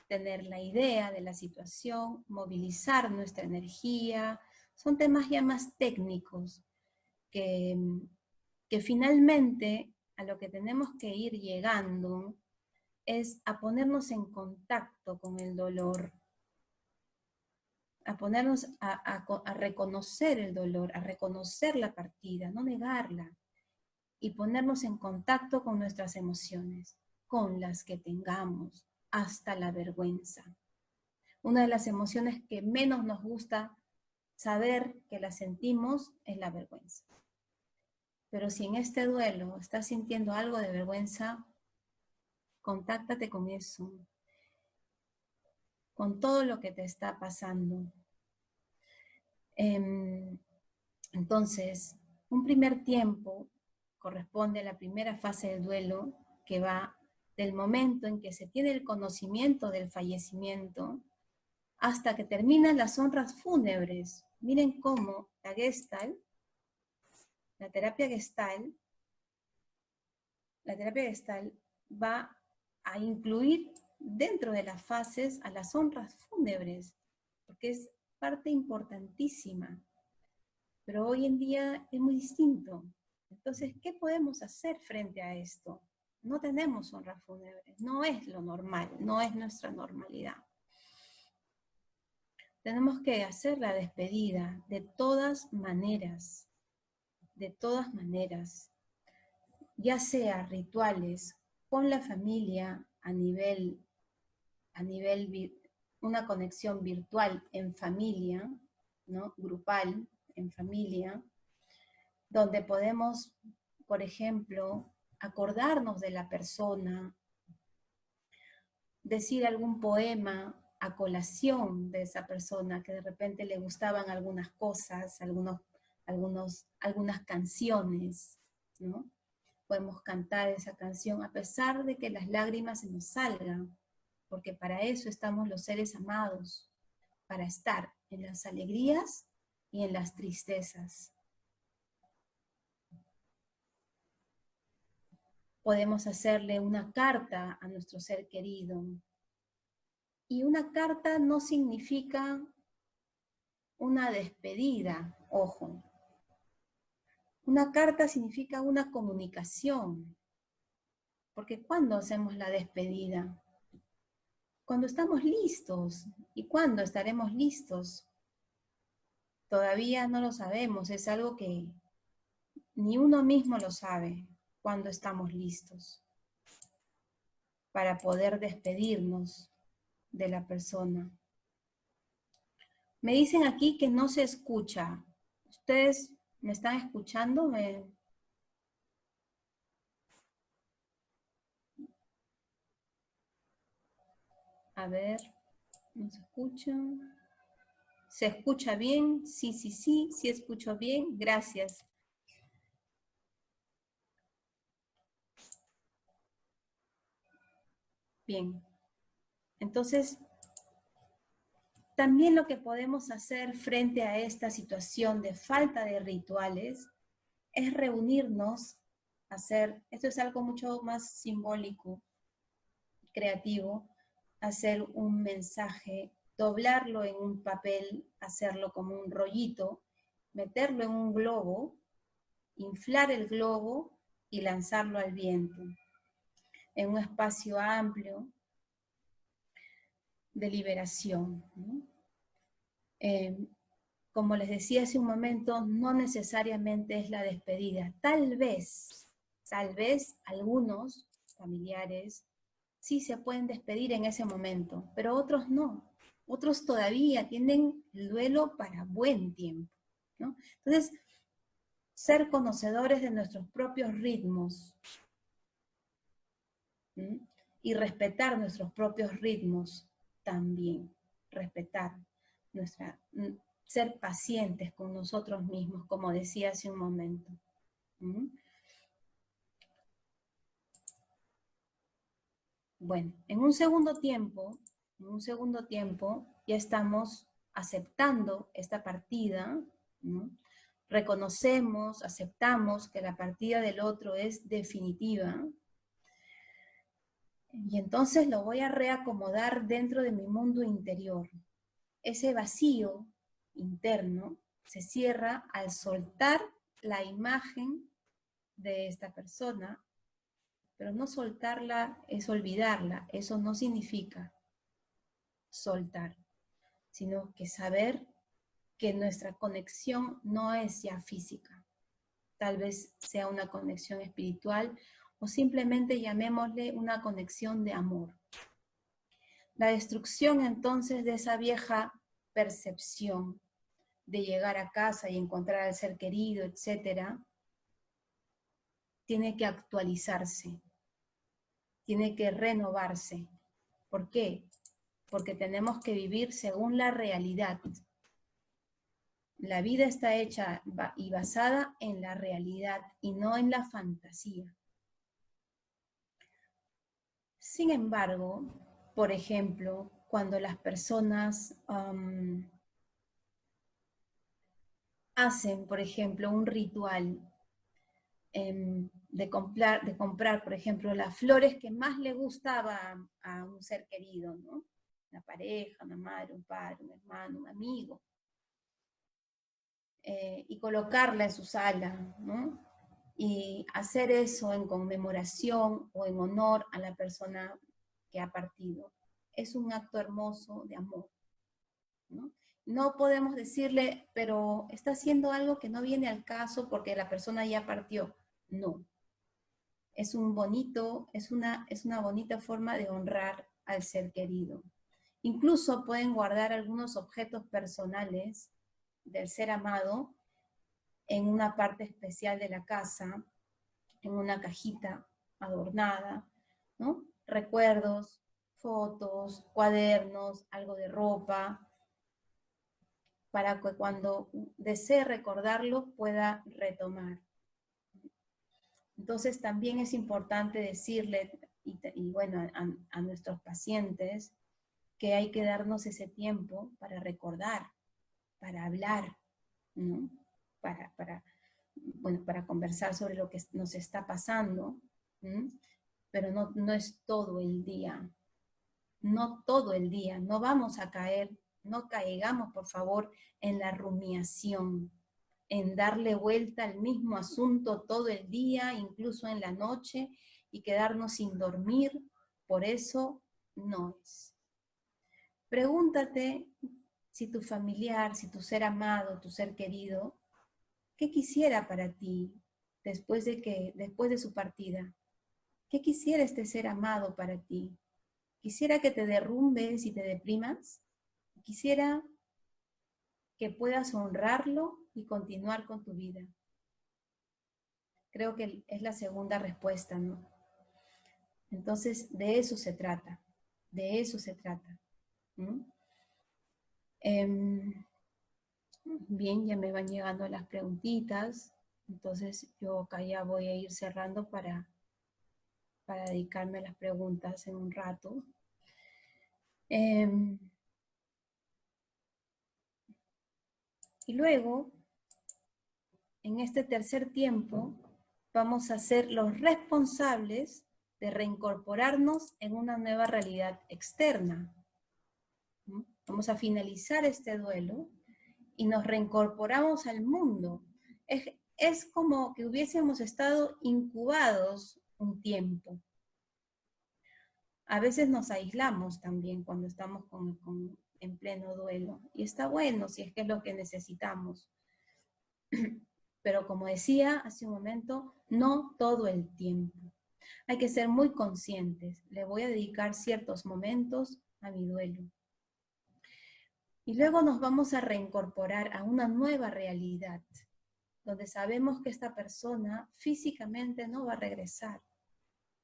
tener la idea de la situación, movilizar nuestra energía. Son temas ya más técnicos que finalmente a lo que tenemos que ir llegando es a ponernos en contacto con el dolor, a ponernos a reconocer el dolor, a reconocer la partida, no negarla, y ponernos en contacto con nuestras emociones, con las que tengamos, hasta la vergüenza. Una de las emociones que menos nos gusta saber que la sentimos es la vergüenza. Pero si en este duelo estás sintiendo algo de vergüenza, contáctate con eso, con todo lo que te está pasando. Entonces, un primer tiempo corresponde a la primera fase del duelo, que va del momento en que se tiene el conocimiento del fallecimiento hasta que terminan las honras fúnebres. Miren cómo la Gestalt, la terapia Gestalt va a incluir dentro de las fases a las honras fúnebres, porque es parte importantísima. Pero hoy en día es muy distinto. Entonces, ¿qué podemos hacer frente a esto? No tenemos honras fúnebres, no es lo normal, no es nuestra normalidad. Tenemos que hacer la despedida de todas maneras, ya sea rituales con la familia a nivel una conexión virtual en familia, ¿no? Grupal, en familia, donde podemos, por ejemplo, acordarnos de la persona, decir algún poema a colación de esa persona, que de repente le gustaban algunas cosas, algunas canciones, ¿no? Podemos cantar esa canción a pesar de que las lágrimas se nos salgan, porque para eso estamos los seres amados, para estar en las alegrías y en las tristezas. Podemos hacerle una carta a nuestro ser querido. Y una carta no significa una despedida, ojo. Una carta significa una comunicación. Porque ¿cuándo hacemos la despedida? Cuando estamos listos. ¿Y cuándo estaremos listos? Todavía no lo sabemos, es algo que ni uno mismo lo sabe cuando estamos listos para poder despedirnos de la persona. Me dicen aquí que no se escucha. ¿Ustedes me están escuchando? A ver, ¿no se escucha? ¿Se escucha bien? Sí, sí, sí, sí escucho bien. Gracias. Bien. Entonces, también lo que podemos hacer frente a esta situación de falta de rituales es reunirnos, esto es algo mucho más simbólico, creativo, hacer un mensaje, doblarlo en un papel, hacerlo como un rollito, meterlo en un globo, inflar el globo y lanzarlo al viento, en un espacio amplio de liberación, ¿no? Como les decía hace un momento, no necesariamente es la despedida. Tal vez algunos familiares sí se pueden despedir en ese momento, pero otros no. Otros todavía tienen el duelo para buen tiempo, ¿no? Entonces, ser conocedores de nuestros propios ritmos, ¿sí? Y respetar nuestros propios ritmos también. Respetar ser pacientes con nosotros mismos, como decía hace un momento. ¿Mm? Bueno, en un segundo tiempo, ya estamos aceptando esta partida, ¿no? Reconocemos, aceptamos que la partida del otro es definitiva, y entonces lo voy a reacomodar dentro de mi mundo interior. Ese vacío interno se cierra al soltar la imagen de esta persona, pero no soltarla es olvidarla. Eso no significa soltar, sino que saber que nuestra conexión no es ya física. Tal vez sea una conexión espiritual o simplemente llamémosle una conexión de amor. La destrucción entonces de esa vieja percepción de llegar a casa y encontrar al ser querido, etcétera, tiene que actualizarse, tiene que renovarse. ¿Por qué? Porque tenemos que vivir según la realidad. La vida está hecha y basada en la realidad y no en la fantasía. Sin embargo, por ejemplo, cuando las personas hacen, por ejemplo, un ritual de comprar, por ejemplo, las flores que más le gustaba a un ser querido, ¿no? Una pareja, una madre, un padre, un hermano, un amigo, y colocarla en su sala, ¿no? Y hacer eso en conmemoración o en honor a la persona que ha partido. Es un acto hermoso de amor, ¿no? No podemos decirle, pero está haciendo algo que no viene al caso porque la persona ya partió. No. Es una bonita forma de honrar al ser querido. Incluso pueden guardar algunos objetos personales del ser amado en una parte especial de la casa, en una cajita adornada, ¿no? Recuerdos, fotos, cuadernos, algo de ropa, para que cuando desee recordarlo pueda retomar. Entonces también es importante decirle, y bueno, a nuestros pacientes, que hay que darnos ese tiempo para recordar, para hablar, ¿no? Para conversar sobre lo que nos está pasando, Pero no es todo el día. No todo el día. No vamos a caer, no caigamos, por favor, en la rumiación, en darle vuelta al mismo asunto todo el día, incluso en la noche, y quedarnos sin dormir. Por eso no es. Pregúntate si tu familiar, si tu ser amado, tu ser querido, ¿qué quisiera para ti después de su partida? ¿Qué quisiera este ser amado para ti? ¿Quisiera que te derrumbes y te deprimas? ¿Quisiera que puedas honrarlo y continuar con tu vida? Creo que es la segunda respuesta, ¿no? Entonces, de eso se trata. De eso se trata. Bien, ya me van llegando las preguntitas. Entonces, yo acá ya voy a ir cerrando para dedicarme a las preguntas en un rato. Y luego, en este tercer tiempo, vamos a ser los responsables de reincorporarnos en una nueva realidad externa. Vamos a finalizar este duelo y nos reincorporamos al mundo. Es como que hubiésemos estado incubados un tiempo. A veces nos aislamos también cuando estamos en pleno duelo. Y está bueno si es que es lo que necesitamos. Pero como decía hace un momento, no todo el tiempo. Hay que ser muy conscientes. Le voy a dedicar ciertos momentos a mi duelo. Y luego nos vamos a reincorporar a una nueva realidad, donde sabemos que esta persona físicamente no va a regresar,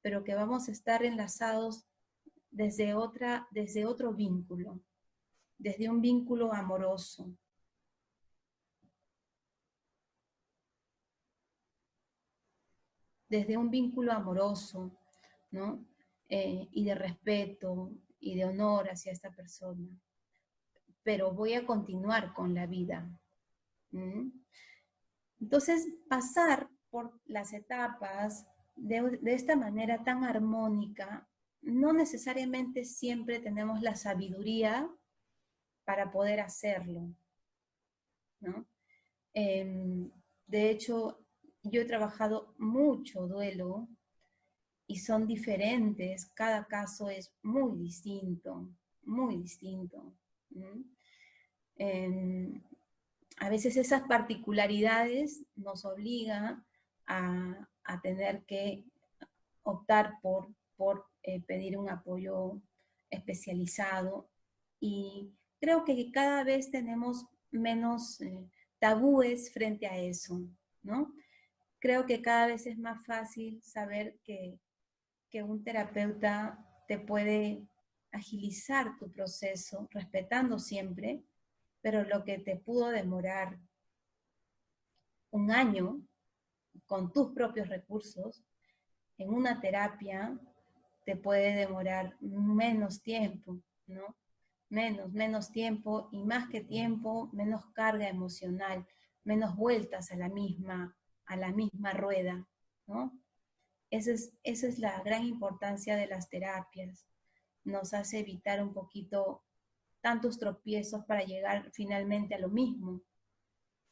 pero que vamos a estar enlazados desde otro vínculo, desde un vínculo amoroso. Desde un vínculo amoroso, ¿no? Y de respeto y de honor hacia esta persona. Pero voy a continuar con la vida. Entonces, pasar por las etapas de esta manera tan armónica, no necesariamente siempre tenemos la sabiduría para poder hacerlo, ¿no? De hecho, yo he trabajado mucho duelo y son diferentes, cada caso es muy distinto, muy distinto. A veces esas particularidades nos obligan a tener que optar por pedir un apoyo especializado, y creo que cada vez tenemos menos tabúes frente a eso, ¿no? Creo que cada vez es más fácil saber que un terapeuta te puede agilizar tu proceso, respetando siempre, pero lo que te pudo demorar un año con tus propios recursos, en una terapia te puede demorar menos tiempo, ¿no? Menos tiempo, y más que tiempo, menos carga emocional, menos vueltas a la misma rueda, ¿no? Esa es la gran importancia de las terapias. Nos hace evitar un poquito tantos tropiezos para llegar finalmente a lo mismo.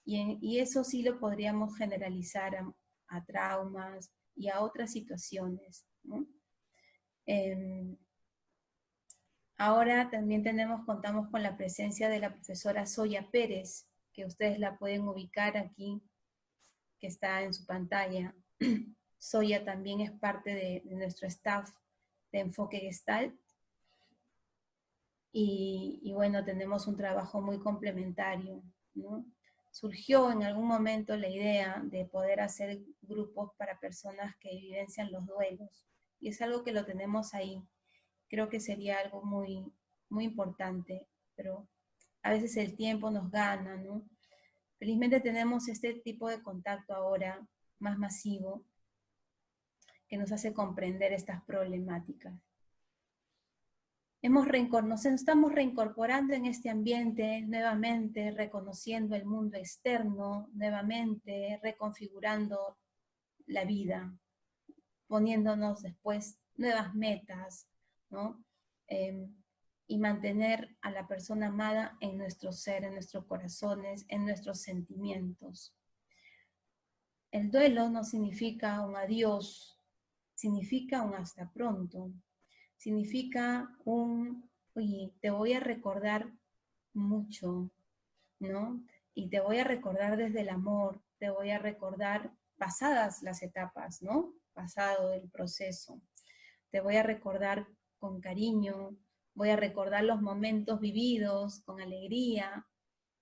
Y eso sí lo podríamos generalizar a traumas y a otras situaciones, ¿no? Ahora también contamos con la presencia de la profesora Zoya Pérez, que ustedes la pueden ubicar aquí, que está en su pantalla. Zoya también es parte de nuestro staff de Enfoque Gestalt. Y bueno, tenemos un trabajo muy complementario, ¿no? Surgió en algún momento la idea de poder hacer grupos para personas que vivencian los duelos, y es algo que lo tenemos ahí. Creo que sería algo muy, muy importante, pero a veces el tiempo nos gana, ¿no? Felizmente tenemos este tipo de contacto ahora, más masivo, que nos hace comprender estas problemáticas. Nos estamos reincorporando en este ambiente nuevamente, reconociendo el mundo externo nuevamente, reconfigurando la vida. poniéndonos después nuevas metas, ¿no? Y mantener a la persona amada en nuestro ser, en nuestros corazones, en nuestros sentimientos. El duelo no significa un adiós, significa un hasta pronto, significa un, oye, te voy a recordar mucho, ¿no? Y te voy a recordar desde el amor, te voy a recordar pasadas las etapas, ¿no? Pasado el proceso. Te voy a recordar con cariño, voy a recordar los momentos vividos con alegría,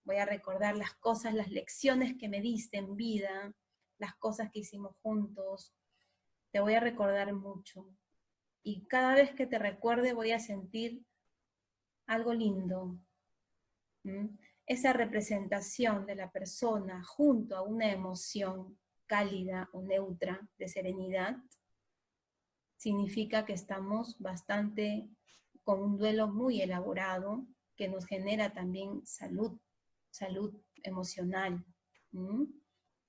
voy a recordar las cosas, las lecciones que me diste en vida, las cosas que hicimos juntos. Te voy a recordar mucho. Y cada vez que te recuerde voy a sentir algo lindo. Esa representación de la persona junto a una emoción cálida o neutra de serenidad significa que estamos bastante con un duelo muy elaborado que nos genera también salud emocional.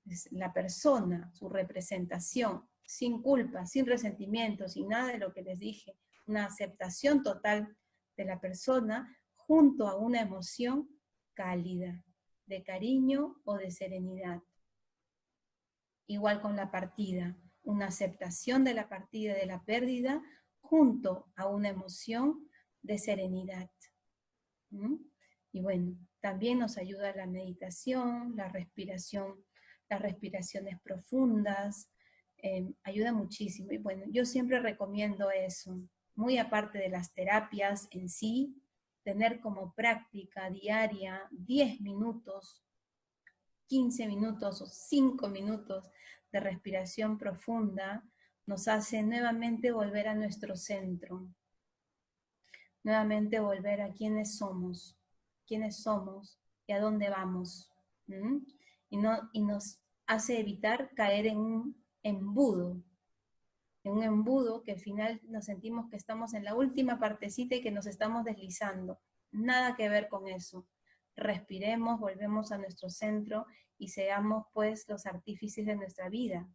Es la persona, su representación, sin culpa, sin resentimiento, sin nada de lo que les dije, una aceptación total de la persona junto a una emoción cálida, de cariño o de serenidad. Igual con la partida, una aceptación de la partida, de la pérdida, junto a una emoción de serenidad. Y bueno, también nos ayuda la meditación, la respiración, las respiraciones profundas, ayuda muchísimo. Y bueno, yo siempre recomiendo eso, muy aparte de las terapias en sí, tener como práctica diaria 10 minutos, 15 minutos o 5 minutos de respiración profunda, nos hace nuevamente volver a nuestro centro, nuevamente volver a quiénes somos y a dónde vamos. Y nos hace evitar caer en un embudo que al final nos sentimos que estamos en la última partecita y que nos estamos deslizando. Nada que ver con eso. Respiremos, volvemos a nuestro centro y seamos pues los artífices de nuestra vida.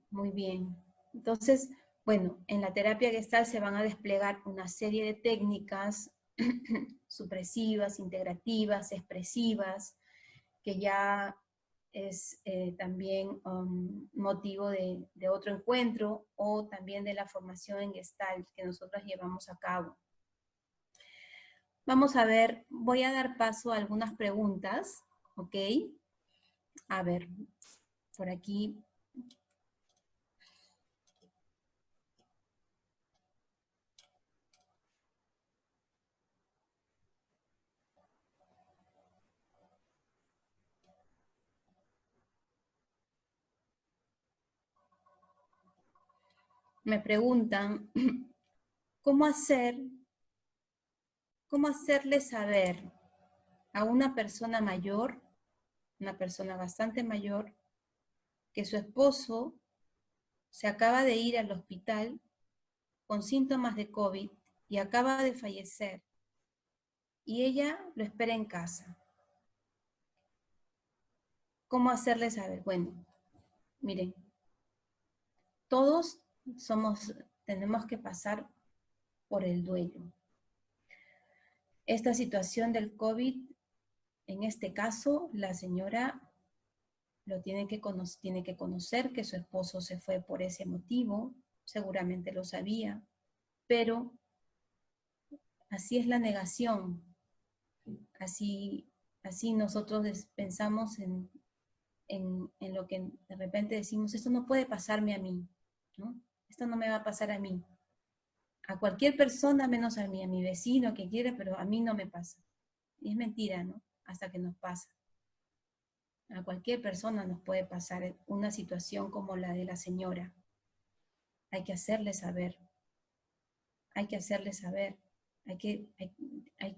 Muy bien. Entonces, bueno, en la terapia Gestalt se van a desplegar una serie de técnicas supresivas, integrativas, expresivas, que ya es también motivo de otro encuentro o también de la formación en Gestalt que nosotros llevamos a cabo. Vamos a ver, voy a dar paso a algunas preguntas, ¿ok? A ver, por aquí. Me preguntan, ¿cómo hacerle saber a una persona mayor, una persona bastante mayor, que su esposo se acaba de ir al hospital con síntomas de COVID y acaba de fallecer y ella lo espera en casa? ¿Cómo hacerle saber? Bueno, miren, todos tenemos que pasar por el duelo. Esta situación del COVID, en este caso, la señora tiene que conocer que su esposo se fue por ese motivo, seguramente lo sabía, pero así es la negación, así nosotros pensamos en lo que de repente decimos, esto no puede pasarme a mí, ¿no? Esto no me va a pasar a mí, a cualquier persona menos a mi vecino que quiera, pero a mí no me pasa. Y es mentira, ¿no? Hasta que nos pasa. A cualquier persona nos puede pasar una situación como la de la señora. Hay que hacerle saber, hay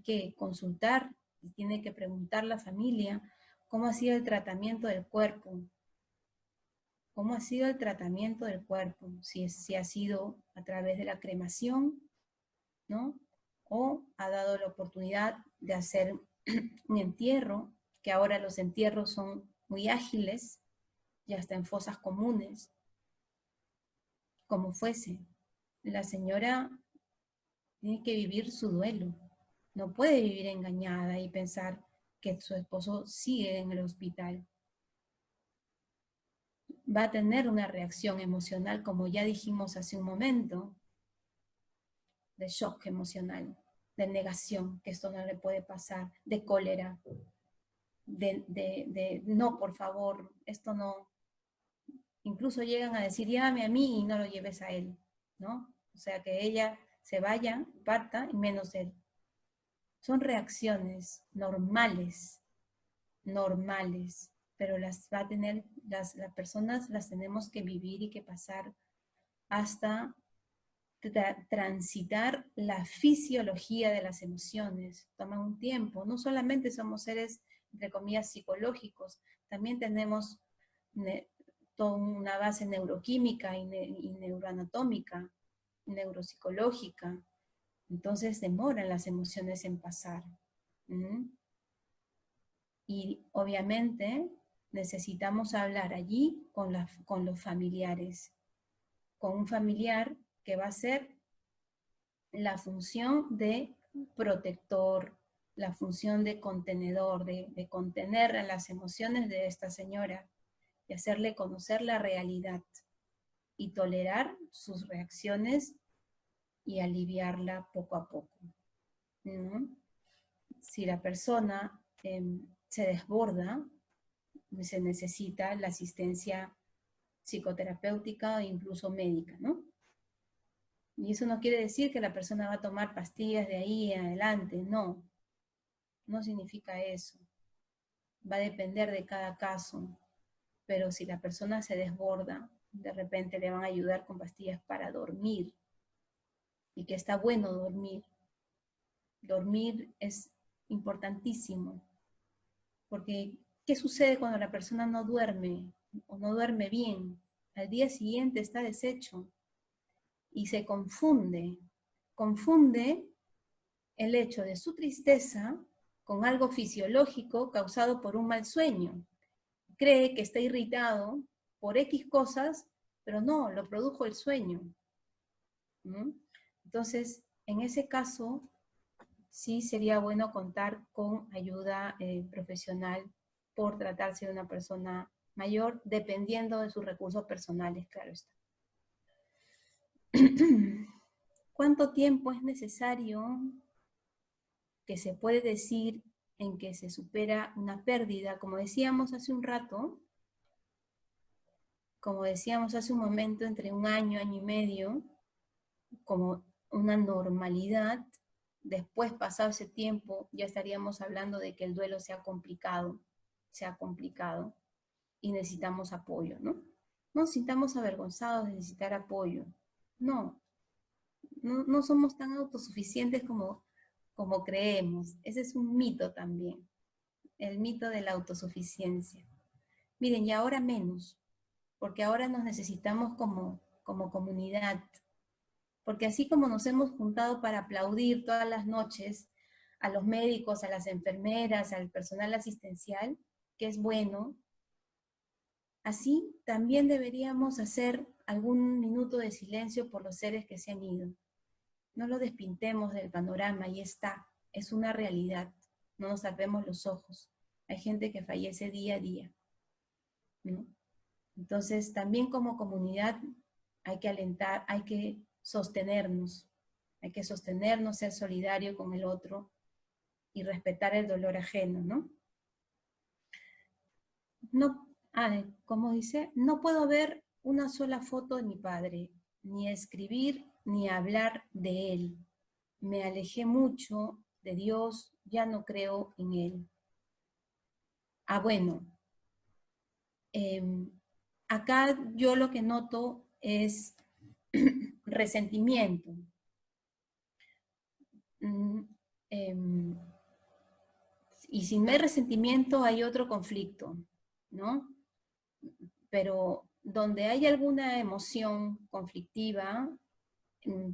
que consultar y tiene que preguntar la familia cómo ha sido el tratamiento del cuerpo, cómo ha sido el tratamiento del cuerpo, si ha sido a través de la cremación, ¿no? O ha dado la oportunidad de hacer un entierro, que ahora los entierros son muy ágiles, y hasta en fosas comunes, como fuese. La señora tiene que vivir su duelo. No puede vivir engañada y pensar que su esposo sigue en el hospital. Va a tener una reacción emocional, como ya dijimos hace un momento, de shock emocional, de negación, que esto no le puede pasar, de cólera, de no, por favor, esto no. Incluso llegan a decir, llévame a mí y no lo lleves a él, ¿no? O sea, que ella se vaya, parta, y menos él. Son reacciones normales, pero las va a tener, las personas las tenemos que vivir y que pasar hasta transitar la fisiología de las emociones. Toma un tiempo. No solamente somos seres, entre comillas, psicológicos, también tenemos toda una base neuroquímica y neuroanatómica, neuropsicológica. Entonces demoran las emociones en pasar. Y obviamente necesitamos hablar allí con los familiares, con un familiar que va a ser la función de protector, la función de contenedor, de contener las emociones de esta señora y hacerle conocer la realidad y tolerar sus reacciones y aliviarla poco a poco. ¿No? Si la persona se desborda, se necesita la asistencia psicoterapéutica e incluso médica, ¿no? Y eso no quiere decir que la persona va a tomar pastillas de ahí en adelante, no. No significa eso. Va a depender de cada caso. Pero si la persona se desborda, de repente le van a ayudar con pastillas para dormir. Y que está bueno dormir. Dormir es importantísimo. Porque, ¿qué sucede cuando la persona no duerme o no duerme bien? Al día siguiente está deshecho y se confunde. Confunde el hecho de su tristeza con algo fisiológico causado por un mal sueño. Cree que está irritado por X cosas, pero no, lo produjo el sueño. Entonces, en ese caso, sí sería bueno contar con ayuda profesional por tratarse de una persona mayor, dependiendo de sus recursos personales, claro está. ¿Cuánto tiempo es necesario que se puede decir en que se supera una pérdida? Como decíamos hace un rato, como decíamos hace un momento, entre un año, año y medio, como una normalidad. Después, pasado ese tiempo, ya estaríamos hablando de que el duelo se ha complicado y necesitamos apoyo, ¿no? No nos sintamos avergonzados de necesitar apoyo. No somos tan autosuficientes como creemos. Ese es un mito también, el mito de la autosuficiencia. Miren, y ahora menos, porque ahora nos necesitamos como comunidad. Porque así como nos hemos juntado para aplaudir todas las noches a los médicos, a las enfermeras, al personal asistencial, que es bueno, así también deberíamos hacer algún minuto de silencio por los seres que se han ido. No lo despintemos del panorama, y está, es una realidad, no nos tapemos los ojos. Hay gente que fallece día a día, ¿no? Entonces, también como comunidad hay que alentar, hay que sostenernos, ser solidario con el otro y respetar el dolor ajeno, ¿no? Como dice, no puedo ver una sola foto de mi padre, ni escribir ni hablar de él. Me alejé mucho de Dios, ya no creo en él. Bueno, acá yo lo que noto es resentimiento. Y sin ver resentimiento hay otro conflicto, ¿no? Pero donde hay alguna emoción conflictiva,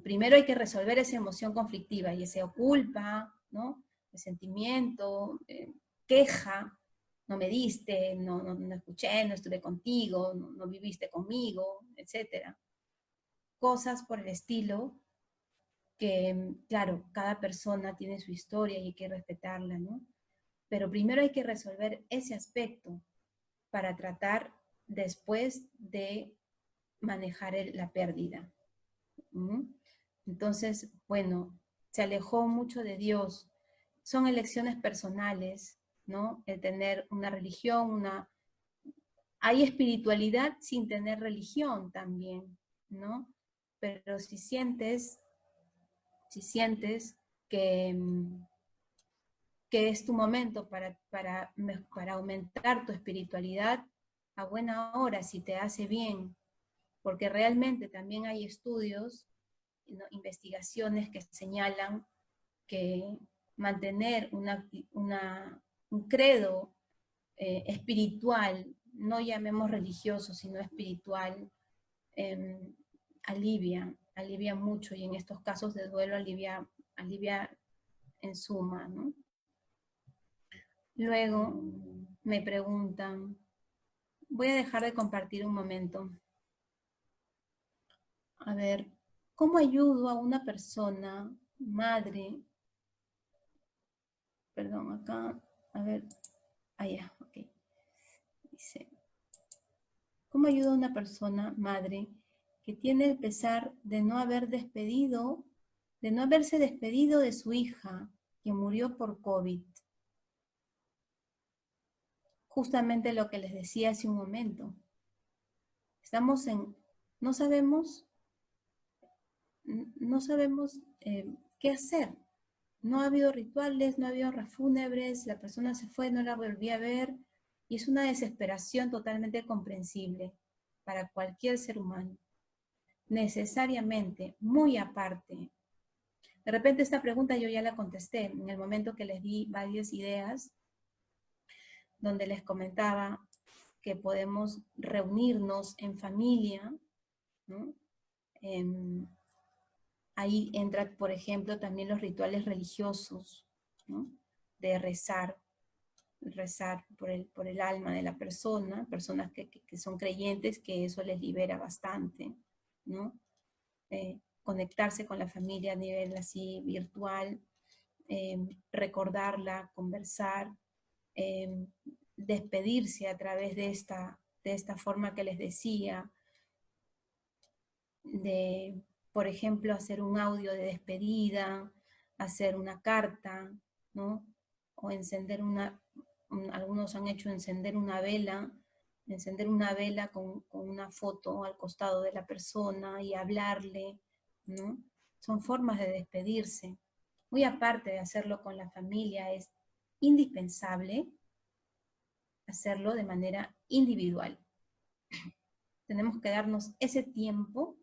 primero hay que resolver esa emoción conflictiva, y sea culpa, ¿no? Resentimiento, queja, no me diste, no escuché, no estuve contigo, no viviste conmigo, etc. Cosas por el estilo que, claro, cada persona tiene su historia y hay que respetarla, ¿no? Pero primero hay que resolver ese aspecto para tratar después de manejar la pérdida. ¿Mm? Entonces, bueno, se alejó mucho de Dios. Son elecciones personales, ¿no? El tener una religión, hay espiritualidad sin tener religión también, ¿no? Pero si sientes que, que es tu momento para aumentar tu espiritualidad, a buena hora, si te hace bien, porque realmente también hay estudios, ¿no?, investigaciones que señalan que mantener un credo espiritual, no llamemos religioso, sino espiritual, eh, alivia mucho, y en estos casos de duelo alivia en suma, ¿no? Luego me preguntan, voy a dejar de compartir un momento. A ver, ¿cómo ayudo a una persona, madre? Perdón, acá, a ver, allá, ok. Dice, ¿cómo ayudo a una persona, madre, que tiene el pesar de no haberse despedido de su hija, que murió por COVID? Justamente lo que les decía hace un momento. No sabemos qué hacer. No ha habido rituales, no ha habido honras fúnebres, la persona se fue, no la volví a ver, y es una desesperación totalmente comprensible para cualquier ser humano. Necesariamente, muy aparte. De repente esta pregunta yo ya la contesté en el momento que les di varias ideas, donde les comentaba que podemos reunirnos en familia, ¿no? Ahí entra, por ejemplo, también los rituales religiosos, ¿no? De rezar por el alma de la persona, personas que son creyentes, que eso les libera bastante, ¿no? Conectarse con la familia a nivel así virtual, recordarla, conversar, despedirse a través de esta forma que les decía, de, por ejemplo, hacer un audio de despedida, hacer una carta, ¿no? O algunos han hecho encender una vela con una foto al costado de la persona y hablarle, ¿no? Son formas de despedirse. Muy aparte de hacerlo con la familia, es indispensable hacerlo de manera individual. Tenemos que darnos ese tiempo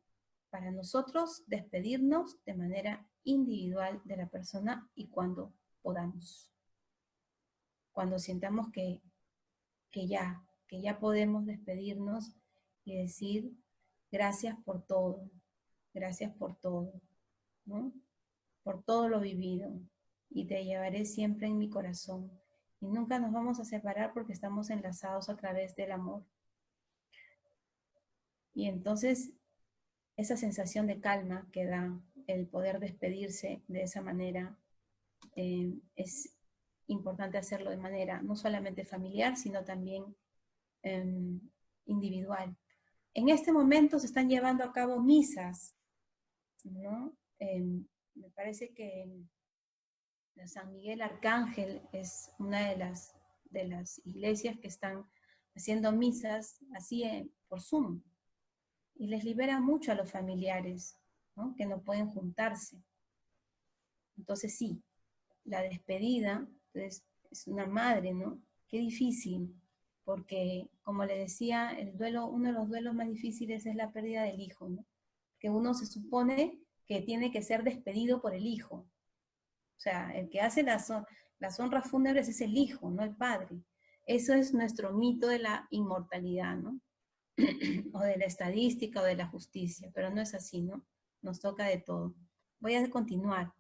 para nosotros despedirnos de manera individual de la persona, y cuando podamos. Cuando sintamos que ya podemos despedirnos y decir gracias por todo, ¿no? Por todo lo vivido, y te llevaré siempre en mi corazón. Y nunca nos vamos a separar porque estamos enlazados a través del amor. Y entonces esa sensación de calma que da el poder despedirse de esa manera, es importante hacerlo de manera no solamente familiar, sino también individual. En este momento se están llevando a cabo misas, ¿no? Me parece que San Miguel Arcángel es una de las iglesias que están haciendo misas así por Zoom, y les libera mucho a los familiares, ¿no?, que no pueden juntarse. Entonces sí, la despedida, entonces, es una madre, ¿no? Qué difícil, porque como le decía, uno de los duelos más difíciles es la pérdida del hijo, ¿no? Que uno se supone que tiene que ser despedido por el hijo. O sea, el que hace las honras fúnebres es el hijo, no el padre. Eso es nuestro mito de la inmortalidad, ¿no? O de la estadística o de la justicia, pero no es así, ¿no? Nos toca de todo. Voy a continuar.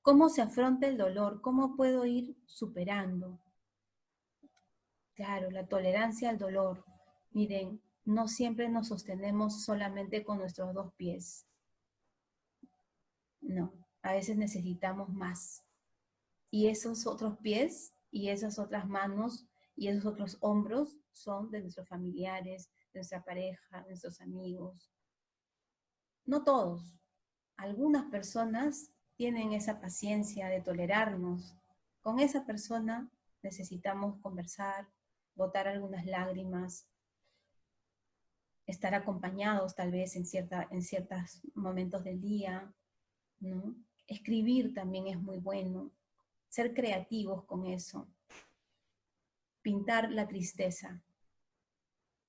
¿Cómo se afronta el dolor? ¿Cómo puedo ir superando? Claro, la tolerancia al dolor. Miren, no siempre nos sostenemos solamente con nuestros dos pies. No, a veces necesitamos más. Y esos otros pies y esas otras manos y esos otros hombros son de nuestros familiares, de nuestra pareja, de nuestros amigos. No todos. Algunas personas tienen esa paciencia de tolerarnos. Con esa persona necesitamos conversar, botar algunas lágrimas, estar acompañados tal vez en ciertos momentos del día, ¿no? Escribir también es muy bueno, ser creativos con eso, pintar la tristeza.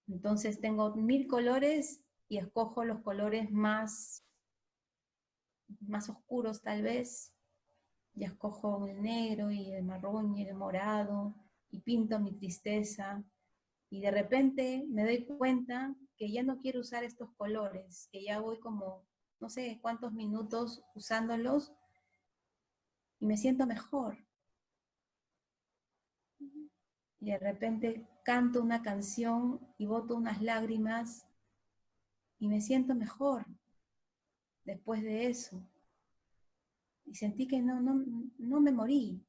Entonces tengo 1000 colores y escojo los colores más oscuros tal vez, y escojo el negro y el marrón y el morado y pinto mi tristeza y de repente me doy cuenta que ya no quiero usar estos colores, que ya voy como no sé cuántos minutos usándolos y me siento mejor. Y de repente canto una canción y boto unas lágrimas y me siento mejor después de eso. Y sentí que no me morí,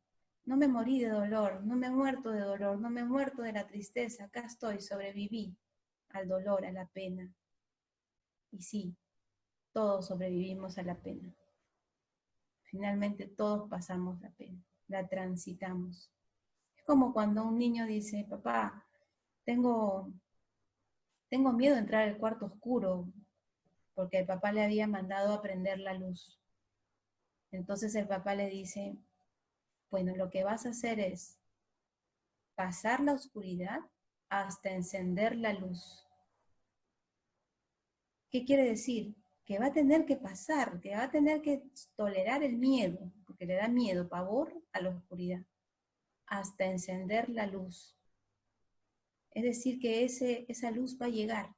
no me morí de dolor, no me he muerto de dolor, no me he muerto de la tristeza, acá estoy, sobreviví al dolor, a la pena. Y sí, todos sobrevivimos a la pena. Finalmente todos pasamos la pena, la transitamos. Es como cuando un niño dice, papá, tengo miedo de entrar al cuarto oscuro, porque el papá le había mandado a prender la luz. Entonces el papá le dice, bueno, lo que vas a hacer es pasar la oscuridad hasta encender la luz. ¿Qué quiere decir? Que va a tener que pasar, que va a tener que tolerar el miedo, porque le da miedo, pavor a la oscuridad, hasta encender la luz. Es decir, que esa luz va a llegar,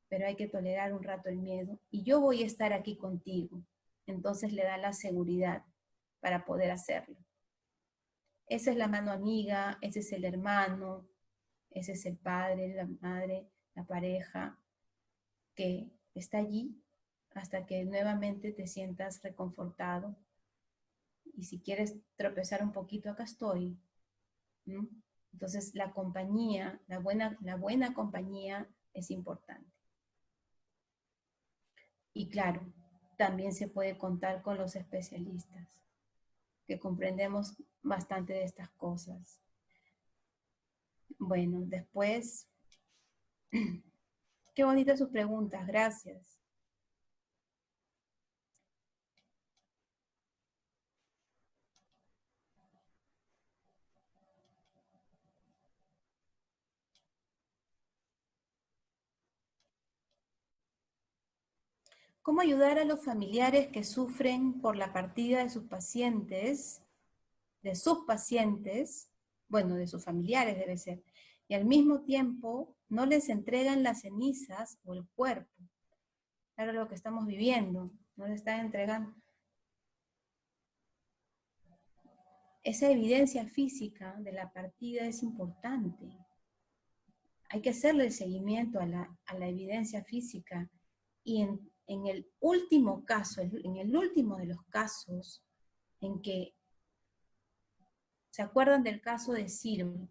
pero hay que tolerar un rato el miedo y yo voy a estar aquí contigo. Entonces le da la seguridad para poder hacerlo. Esa es la mano amiga, ese es el hermano, ese es el padre, la madre, la pareja, que está allí hasta que nuevamente te sientas reconfortado. Y si quieres tropezar un poquito, acá estoy. ¿Mm? Entonces la compañía, la buena compañía es importante. Y claro, también se puede contar con los especialistas, que comprendemos bastante de estas cosas. Bueno, después, qué bonitas sus preguntas, gracias. ¿Cómo ayudar a los familiares que sufren por la partida de sus pacientes, bueno, de sus familiares debe ser, y al mismo tiempo no les entregan las cenizas o el cuerpo? Claro, lo que estamos viviendo, no le están entregando. Esa evidencia física de la partida es importante. Hay que hacerle el seguimiento a la evidencia física y en el último caso, en el último de los casos en que, ¿se acuerdan del caso de Ciro?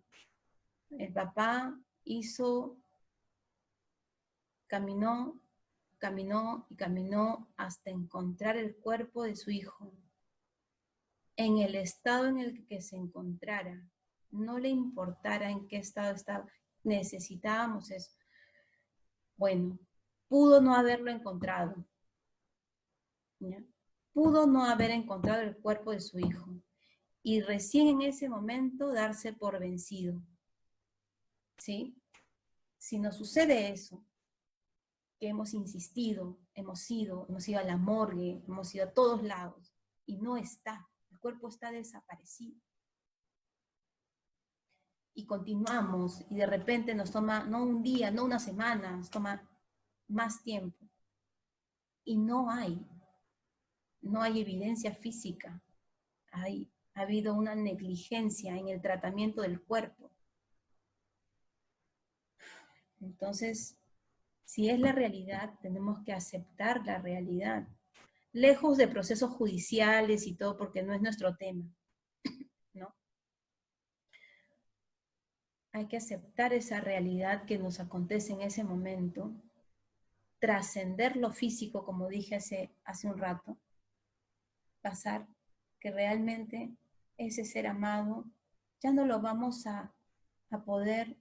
El papá caminó y caminó hasta encontrar el cuerpo de su hijo. En el estado en el que se encontrara, no le importara en qué estado estaba, necesitábamos eso. Bueno, pudo no haberlo encontrado, ¿ya? Pudo no haber encontrado el cuerpo de su hijo y recién en ese momento darse por vencido, ¿sí? Si nos sucede eso, que hemos insistido, hemos ido a la morgue, hemos ido a todos lados y no está, el cuerpo está desaparecido. Y continuamos y de repente nos toma no un día, no una semana, nos toma más tiempo y no hay no hay evidencia física. Ha habido una negligencia en el tratamiento del cuerpo. Entonces, si es la realidad, tenemos que aceptar la realidad. Lejos de procesos judiciales y todo, porque no es nuestro tema, ¿no? Hay que aceptar esa realidad que nos acontece en ese momento, trascender lo físico, como dije hace un rato, pasar que realmente ese ser amado ya no lo vamos a poder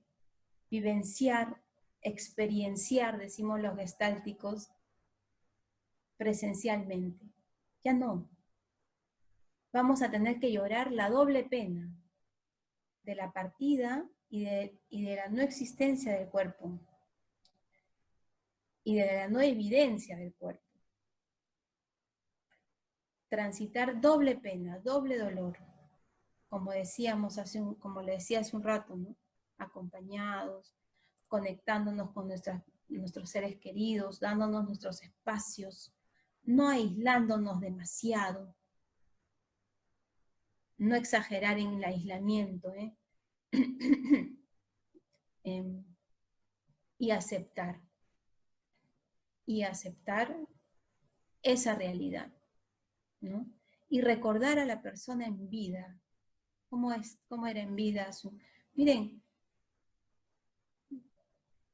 vivenciar, experienciar, decimos los gestálticos, presencialmente. Ya no. Vamos a tener que llorar la doble pena de la partida y de la no existencia del cuerpo y de la no evidencia del cuerpo. Transitar doble pena, doble dolor, como decíamos como le decía hace un rato, ¿no? Acompañados, conectándonos con nuestros seres queridos, dándonos nuestros espacios, no aislándonos demasiado, no exagerar en el aislamiento, y aceptar esa realidad, ¿no? Y recordar a la persona en vida, cómo era en vida. Miren,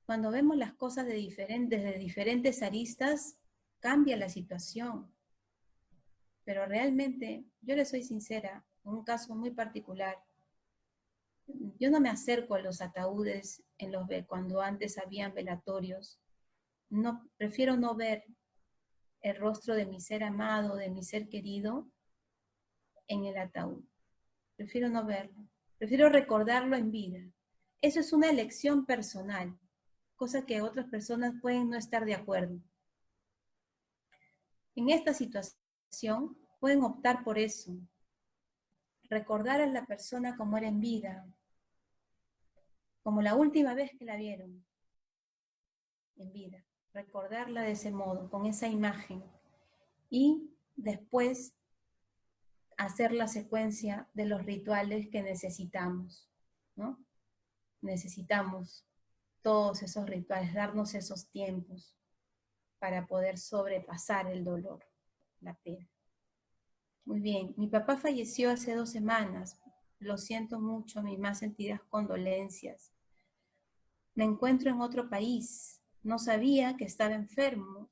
cuando vemos las cosas desde diferentes aristas, cambia la situación. Pero realmente, yo le soy sincera, en un caso muy particular, yo no me acerco a los ataúdes cuando antes habían velatorios. No, prefiero no ver el rostro de mi ser amado, de mi ser querido, en el ataúd. Prefiero no verlo. Prefiero recordarlo en vida. Eso es una elección personal, cosa que otras personas pueden no estar de acuerdo. En esta situación pueden optar por eso. Recordar a la persona como era en vida, como la última vez que la vieron en vida. Recordarla de ese modo, con esa imagen. Y después hacer la secuencia de los rituales que necesitamos, ¿no? Necesitamos todos esos rituales, darnos esos tiempos para poder sobrepasar el dolor, la pena. Muy bien, mi papá falleció hace 2 semanas. Lo siento mucho, mis más sentidas condolencias. Me encuentro en otro país. No sabía que estaba enfermo.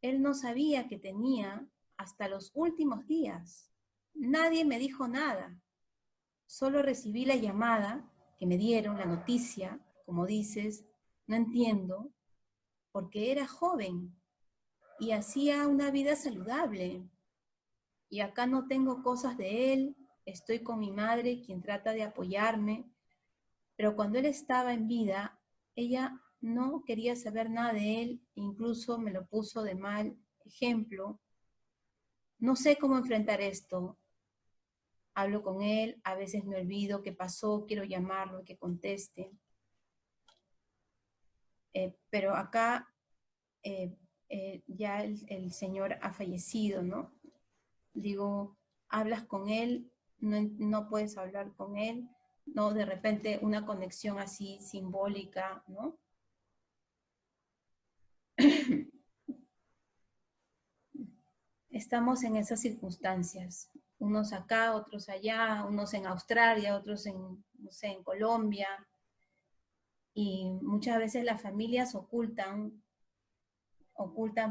Él no sabía que tenía hasta los últimos días. Nadie me dijo nada. Solo recibí la llamada que me dieron, la noticia, como dices, no entiendo, porque era joven y hacía una vida saludable. Y acá no tengo cosas de él, estoy con mi madre, quien trata de apoyarme, pero cuando él estaba en vida, ella no quería saber nada de él, incluso me lo puso de mal ejemplo. No sé cómo enfrentar esto. Hablo con él, a veces me olvido qué pasó, quiero llamarlo, que conteste. Pero acá ya el señor ha fallecido, ¿no? Digo, hablas con él, no puedes hablar con él, ¿no? De repente una conexión así simbólica, ¿no? Estamos en esas circunstancias, unos acá, otros allá, unos en Australia, otros no sé, en Colombia, y muchas veces las familias ocultan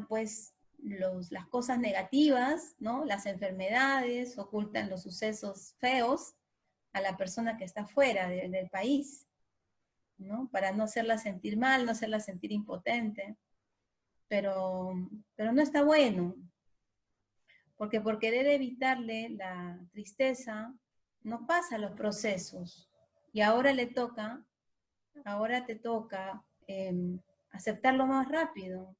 pues las cosas negativas, ¿no? Las enfermedades, ocultan los sucesos feos a la persona que está fuera del país, ¿no? Para no hacerla sentir mal, no hacerla sentir impotente. Pero no está bueno, porque por querer evitarle la tristeza, no pasa los procesos. Y ahora te toca aceptarlo más rápido,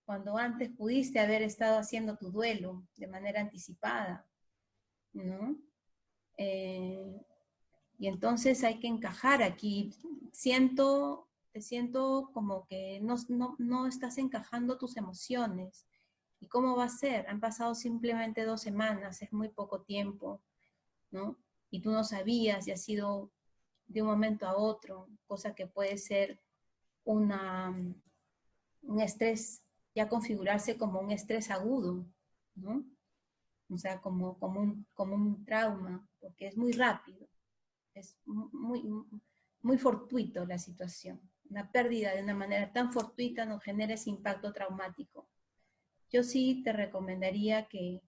cuando antes pudiste haber estado haciendo tu duelo de manera anticipada, ¿no? Y entonces hay que encajar aquí. Te siento como que no estás encajando tus emociones. ¿Y cómo va a ser? Han pasado simplemente 2 semanas, es muy poco tiempo, ¿no? Y tú no sabías y ha sido de un momento a otro, cosa que puede ser un estrés, ya configurarse como un estrés agudo, ¿no? O sea, como un trauma, porque es muy rápido, es muy fortuito la situación. Una pérdida de una manera tan fortuita nos genera ese impacto traumático. Yo sí te recomendaría que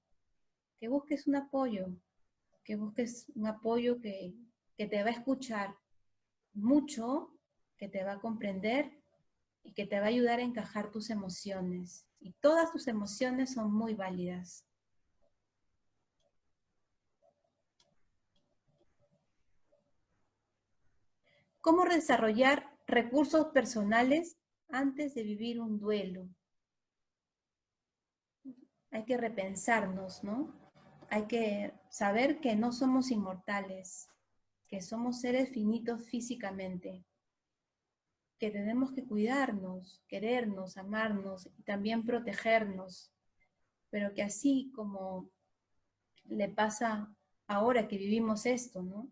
busques un apoyo, que busques un apoyo que te va a escuchar mucho, que te va a comprender y que te va a ayudar a encajar tus emociones. Y todas tus emociones son muy válidas. ¿Cómo desarrollar recursos personales antes de vivir un duelo? Hay que repensarnos, ¿no? Hay que saber que no somos inmortales, que somos seres finitos físicamente, que tenemos que cuidarnos, querernos, amarnos y también protegernos, pero que así como le pasa ahora que vivimos esto, ¿no?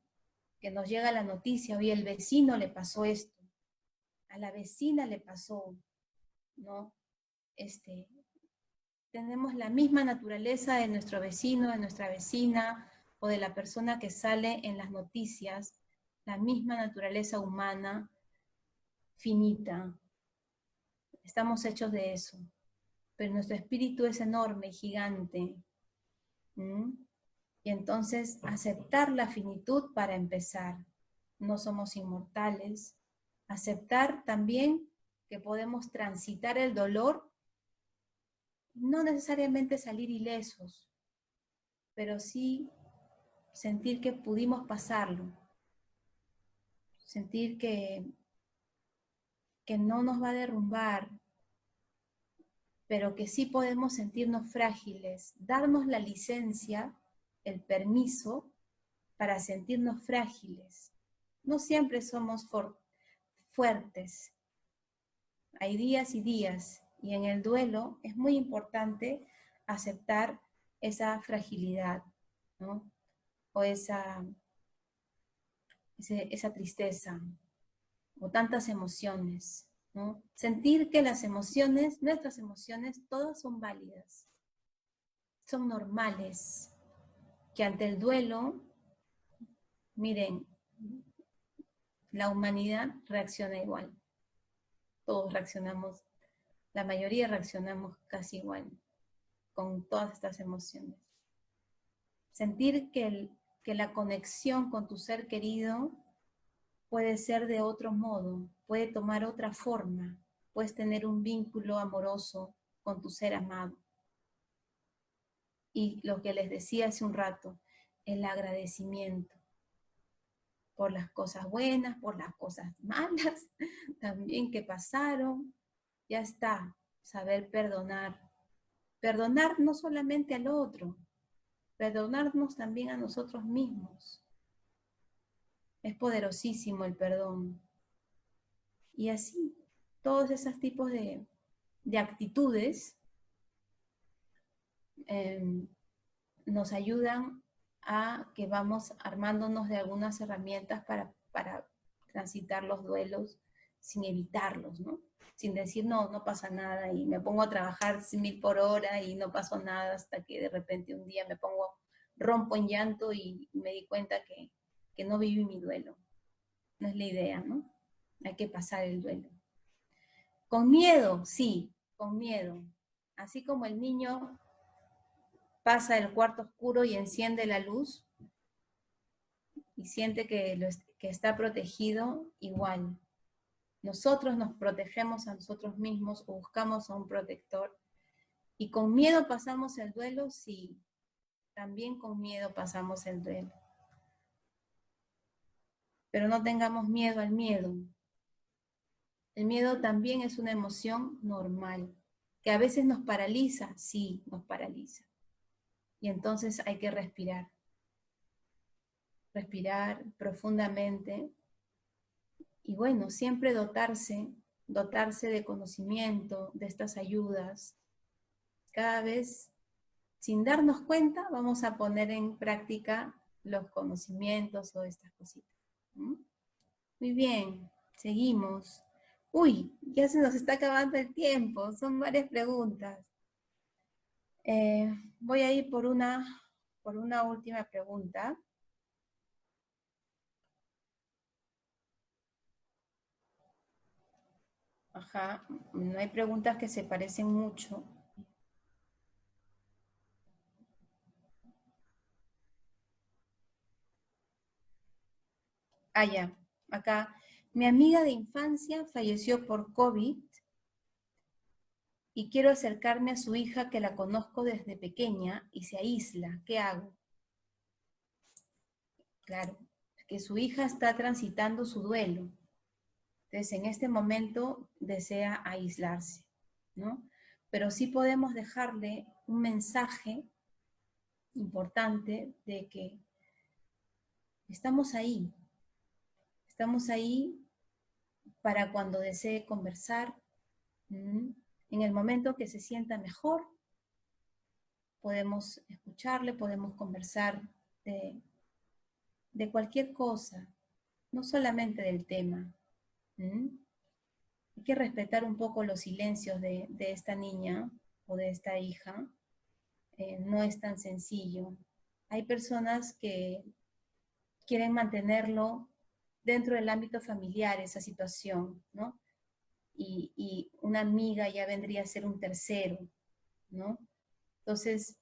Que nos llega la noticia, oye, el vecino le pasó esto, a la vecina le pasó, ¿no? Este, tenemos la misma naturaleza de nuestro vecino, de nuestra vecina o de la persona que sale en las noticias, la misma naturaleza humana finita. Estamos hechos de eso, pero nuestro espíritu es enorme, gigante. ¿Mm? Y entonces aceptar la finitud para empezar. No somos inmortales. Aceptar también que podemos transitar el dolor, no necesariamente salir ilesos, pero sí sentir que pudimos pasarlo, sentir que no nos va a derrumbar, pero que sí podemos sentirnos frágiles, darnos la licencia, el permiso para sentirnos frágiles. No siempre somos fuertes, hay días y días, y en el duelo es muy importante aceptar esa fragilidad, ¿no? O esa tristeza, o tantas emociones, ¿no? Sentir que las emociones, nuestras emociones, todas son válidas, son normales, que ante el duelo, miren, la humanidad reacciona igual, todos reaccionamos, la mayoría reaccionamos casi igual con todas estas emociones. Sentir que la conexión con tu ser querido puede ser de otro modo, puede tomar otra forma, puedes tener un vínculo amoroso con tu ser amado. Y lo que les decía hace un rato, el agradecimiento por las cosas buenas, por las cosas malas, también que pasaron, ya está, saber perdonar. Perdonar no solamente al otro, perdonarnos también a nosotros mismos. Es poderosísimo el perdón. Y así, todos esos tipos de actitudes nos ayudan a que vamos armándonos de algunas herramientas para transitar los duelos sin evitarlos, ¿no? Sin decir, no, no pasa nada y me pongo a trabajar 1000 por hora y no pasó nada hasta que de repente un día rompo en llanto y me di cuenta que no viví mi duelo. No es la idea, ¿no? Hay que pasar el duelo. Con miedo, sí, con miedo. Así como el niño pasa el cuarto oscuro y enciende la luz y siente que está protegido, igual. Nosotros nos protegemos a nosotros mismos o buscamos a un protector. Y con miedo pasamos el duelo, sí, también con miedo pasamos el duelo. Pero no tengamos miedo al miedo. El miedo también es una emoción normal, que a veces nos paraliza, sí, nos paraliza. Y entonces hay que respirar profundamente y bueno, siempre dotarse de conocimiento, de estas ayudas, Cada vez, sin darnos cuenta, vamos a poner en práctica los conocimientos o estas cositas. ¿Mm? Muy bien, seguimos. Uy, ya se nos está acabando el tiempo, son varias preguntas. Voy a ir por una última pregunta. Ajá, no hay preguntas que se parecen mucho. Ah, ya, acá. Mi amiga de infancia falleció por COVID y quiero acercarme a su hija que la conozco desde pequeña y se aísla. ¿Qué hago? Claro, que su hija está transitando su duelo. Entonces, en este momento desea aislarse, ¿no? Pero sí podemos dejarle un mensaje importante de que estamos ahí para cuando desee conversar. En el momento que se sienta mejor, podemos escucharle, podemos conversar de cualquier cosa, no solamente del tema. Hay que respetar un poco los silencios de esta niña o de esta hija. No es tan sencillo. Hay personas que quieren mantenerlo dentro del ámbito familiar, esa situación, ¿no? Y una amiga ya vendría a ser un tercero, ¿no? Entonces,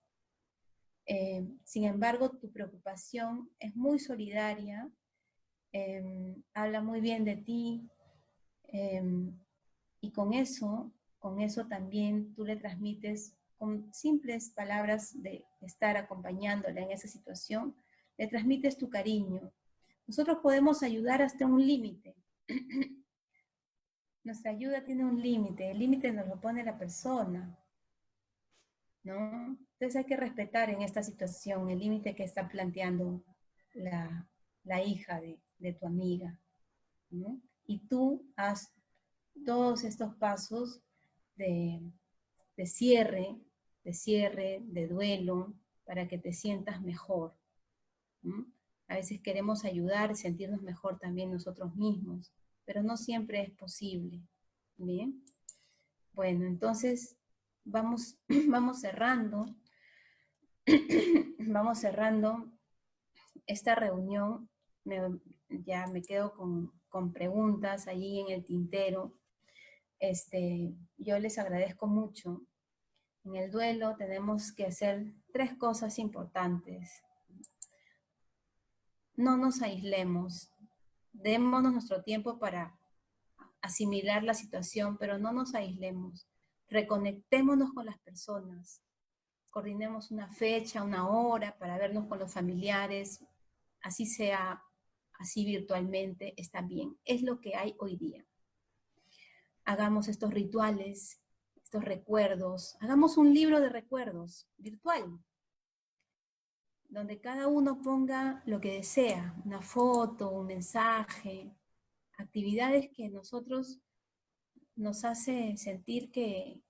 sin embargo, tu preocupación es muy solidaria, habla muy bien de ti, y con eso también tú le transmites con simples palabras de estar acompañándola en esa situación, le transmites tu cariño. Nosotros podemos ayudar hasta un límite. Nuestra ayuda tiene un límite, el límite nos lo pone la persona, ¿no? Entonces hay que respetar en esta situación el límite que está planteando la hija de tu amiga, ¿no? Y tú haz todos estos pasos de, de cierre, de duelo, para que te sientas mejor. ¿Mm? A veces queremos ayudar y sentirnos mejor también nosotros mismos, pero no siempre es posible. Bien. Bueno, entonces vamos, vamos cerrando, vamos cerrando esta reunión. Ya me quedo con preguntas allí en el tintero. Yo les agradezco mucho. En el duelo tenemos que hacer 3 cosas importantes. No nos aislemos, démonos nuestro tiempo para asimilar la situación, pero no nos aislemos. Reconectémonos con las personas, coordinemos una fecha, una hora para vernos con los familiares, así sea, así virtualmente, está bien. Es lo que hay hoy día. Hagamos estos rituales, estos recuerdos, hagamos un libro de recuerdos virtual, donde cada uno ponga lo que desea, una foto, un mensaje, actividades que nosotros nos hace sentir que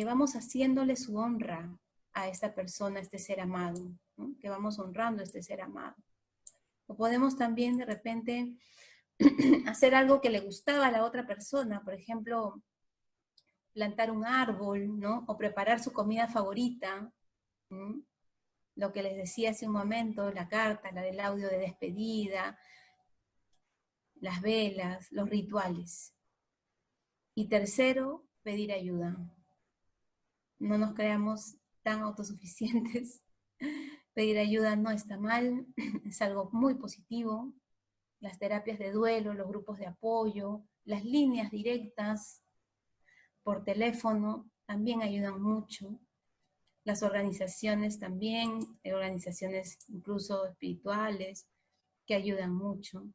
vamos haciéndole su honra a esta persona, a este ser amado, ¿no? Que vamos honrando a este ser amado. O podemos también de repente hacer algo que le gustaba a la otra persona, por ejemplo, plantar un árbol, ¿no? O preparar su comida favorita, ¿no? Lo que les decía hace un momento, la carta, la del audio de despedida, las velas, los rituales. Y tercero, pedir ayuda. No nos creamos tan autosuficientes. Pedir ayuda no está mal, es algo muy positivo. Las terapias de duelo, los grupos de apoyo, las líneas directas por teléfono también ayudan mucho. Las organizaciones también, organizaciones incluso espirituales, que ayudan mucho.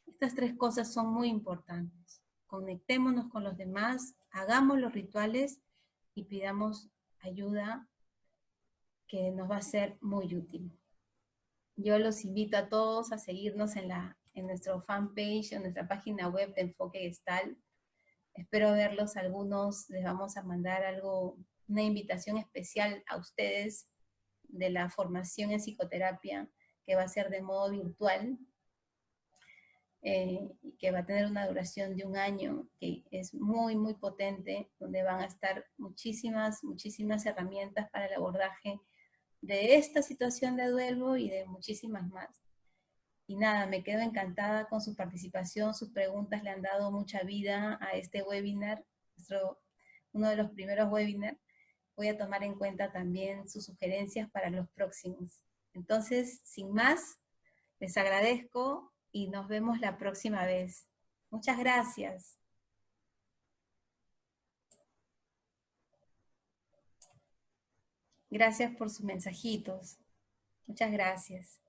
Estas 3 cosas son muy importantes. Conectémonos con los demás, hagamos los rituales y pidamos ayuda, que nos va a ser muy útil. Yo los invito a todos a seguirnos en nuestro fanpage, en nuestra página web de Enfoque Gestal. Espero verlos algunos, les vamos a mandar algo, una invitación especial a ustedes de la formación en psicoterapia que va a ser de modo virtual, que va a tener una duración de 1 año, que es muy, muy potente, donde van a estar muchísimas, muchísimas herramientas para el abordaje de esta situación de duelo y de muchísimas más. Y nada, me quedo encantada con su participación, sus preguntas le han dado mucha vida a este webinar, uno de los primeros webinars. Voy a tomar en cuenta también sus sugerencias para los próximos. Entonces, sin más, les agradezco y nos vemos la próxima vez. Muchas gracias. Gracias por sus mensajitos. Muchas gracias.